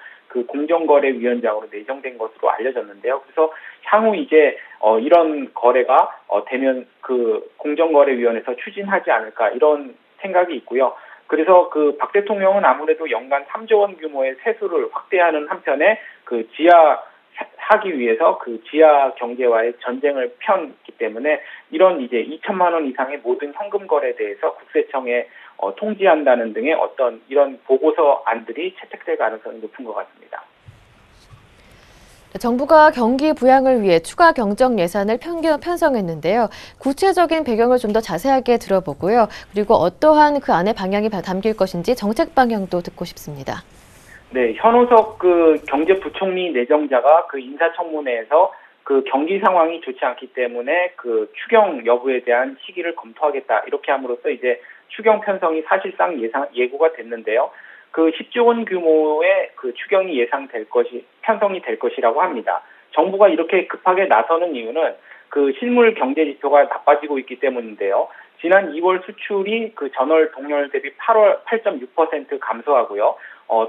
공정거래위원장으로 내정된 것으로 알려졌는데요. 그래서 향후 이제 이런 거래가 되면 공정거래위원회에서 추진하지 않을까 이런 생각이 있고요. 그래서 박 대통령은 아무래도 연간 3조 원 규모의 세수를 확대하는 한편에 하기 위해서 지하 경제와의 전쟁을 펴기 때문에 이런 이제 2천만 원 이상의 모든 현금 거래에 대해서 국세청에 통지한다는 등의 어떤 이런 보고서 안들이 채택될 가능성이 높은 것 같습니다. 정부가 경기 부양을 위해 추가 경정 예산을 편성했는데요. 구체적인 배경을 좀 더 자세하게 들어보고요. 그리고 어떠한 그 안에 방향이 담길 것인지 정책 방향도 듣고 싶습니다. 네, 현우석 경제부총리 내정자가 인사청문회에서 경기 상황이 좋지 않기 때문에 추경 여부에 대한 시기를 검토하겠다 이렇게 함으로써 이제 추경 편성이 사실상 예고가 됐는데요. 10조 원 규모의 추경이 편성이 될 것이라고 합니다. 정부가 이렇게 급하게 나서는 이유는 실물 경제 지표가 나빠지고 있기 때문인데요. 지난 2월 수출이 전월 동월 대비 8.6% 감소하고요.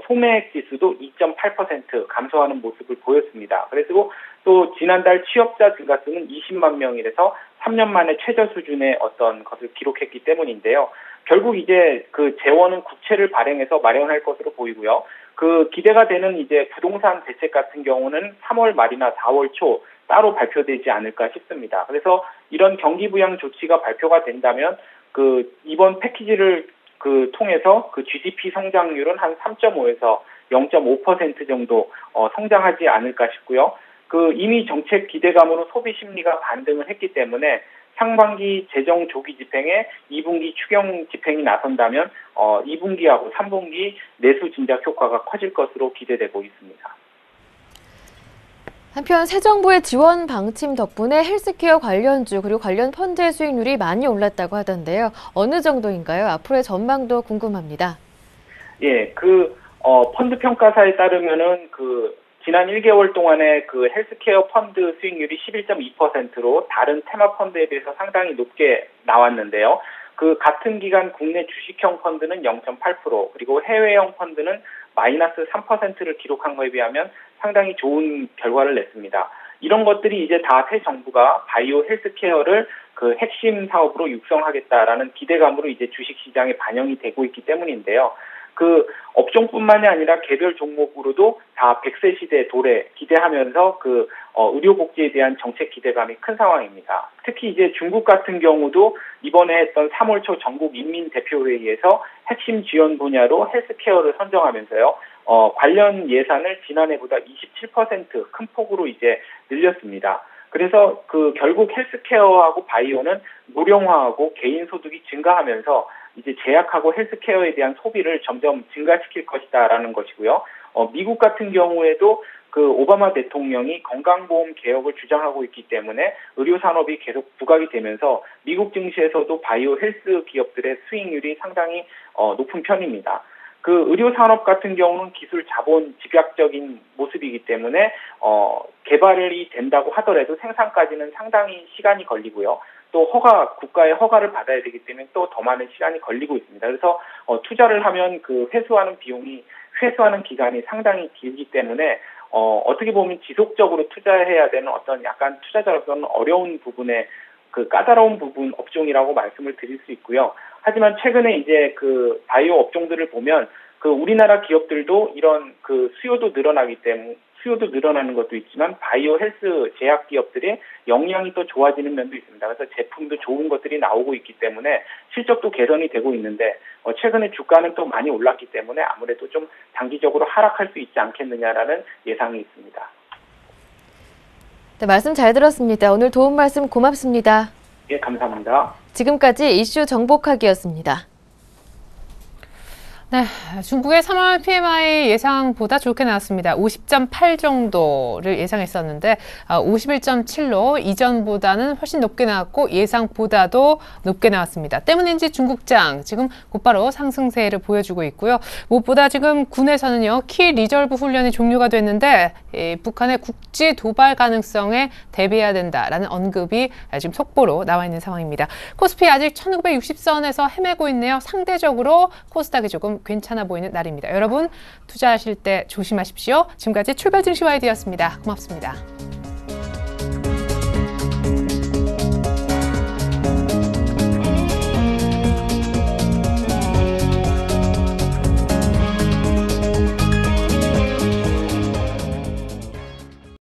소매액 지수도 2.8% 감소하는 모습을 보였습니다. 그래서 또 지난달 취업자 증가수는 20만 명이라서 3년 만에 최저 수준의 어떤 것을 기록했기 때문인데요. 결국 이제 재원은 국채를 발행해서 마련할 것으로 보이고요. 기대가 되는 이제 부동산 대책 같은 경우는 3월 말이나 4월 초 따로 발표되지 않을까 싶습니다. 그래서 이런 경기 부양 조치가 발표가 된다면 이번 패키지를 통해서 GDP 성장률은 한 3.5에서 0.5% 정도 성장하지 않을까 싶고요. 이미 정책 기대감으로 소비 심리가 반등을 했기 때문에 상반기 재정 조기 집행에 2분기 추경 집행이 나선다면 2분기하고 3분기 내수 진작 효과가 커질 것으로 기대되고 있습니다. 한편 새 정부의 지원 방침 덕분에 헬스케어 관련주 그리고 관련 펀드의 수익률이 많이 올랐다고 하던데요. 어느 정도인가요? 앞으로의 전망도 궁금합니다. 예, 펀드 평가사에 따르면은 지난 1개월 동안에 헬스케어 펀드 수익률이 11.2%로 다른 테마 펀드에 비해서 상당히 높게 나왔는데요. 같은 기간 국내 주식형 펀드는 0.8%, 그리고 해외형 펀드는 마이너스 3%를 기록한 거에 비하면 상당히 좋은 결과를 냈습니다. 이런 것들이 이제 다 새 정부가 바이오 헬스케어를 그 핵심 사업으로 육성하겠다라는 기대감으로 이제 주식시장에 반영이 되고 있기 때문인데요. 그 업종뿐만이 아니라 개별 종목으로도 다 100세 시대 도래 기대하면서 그 의료복지에 대한 정책 기대감이 큰 상황입니다. 특히 이제 중국 같은 경우도 이번에 했던 3월 초 전국 인민대표회의에서 핵심 지원 분야로 헬스케어를 선정하면서요. 관련 예산을 지난해보다 27% 큰 폭으로 이제 늘렸습니다. 그래서 그 결국 헬스케어하고 바이오는 무령화하고 개인 소득이 증가하면서 이제 제약하고 헬스케어에 대한 소비를 점점 증가시킬 것이다라는 것이고요. 미국 같은 경우에도 그 오바마 대통령이 건강보험 개혁을 주장하고 있기 때문에 의료 산업이 계속 부각이 되면서 미국 증시에서도 바이오 헬스 기업들의 수익률이 상당히 높은 편입니다. 그 의료 산업 같은 경우는 기술 자본 집약적인 모습이기 때문에 개발이 된다고 하더라도 생산까지는 상당히 시간이 걸리고요. 또 국가의 허가를 받아야 되기 때문에 또 더 많은 시간이 걸리고 있습니다. 그래서 투자를 하면 그 회수하는 기간이 상당히 길기 때문에 어떻게 보면 지속적으로 투자해야 되는 어떤 약간 투자자로서는 어려운 부분에 그 까다로운 부분 업종이라고 말씀을 드릴 수 있고요. 하지만 최근에 이제 그 바이오 업종들을 보면 그 우리나라 기업들도 이런 그 수요도 늘어나는 것도 있지만 바이오 헬스 제약 기업들의 역량이 또 좋아지는 면도 있습니다. 그래서 제품도 좋은 것들이 나오고 있기 때문에 실적도 개선이 되고 있는데 최근에 주가는 또 많이 올랐기 때문에 아무래도 좀 단기적으로 하락할 수 있지 않겠느냐라는 예상이 있습니다. 네, 말씀 잘 들었습니다. 오늘 도움 말씀 고맙습니다. 예, 감사합니다. 지금까지 이슈 정복하기였습니다. 네, 중국의 3월 PMI 예상보다 좋게 나왔습니다. 50.8 정도를 예상했었는데 51.7로 이전보다는 훨씬 높게 나왔고 예상보다도 높게 나왔습니다. 때문인지 중국장 지금 곧바로 상승세를 보여주고 있고요. 무엇보다 지금 군에서는요, 키 리저브 훈련이 종료가 됐는데 북한의 국지 도발 가능성에 대비해야 된다라는 언급이 지금 속보로 나와 있는 상황입니다. 코스피 아직 1960선에서 헤매고 있네요. 상대적으로 코스닥이 조금 괜찮아 보이는 날입니다. 여러분 투자하실 때 조심하십시오. 지금까지 출발 증시 YD였습니다. 고맙습니다.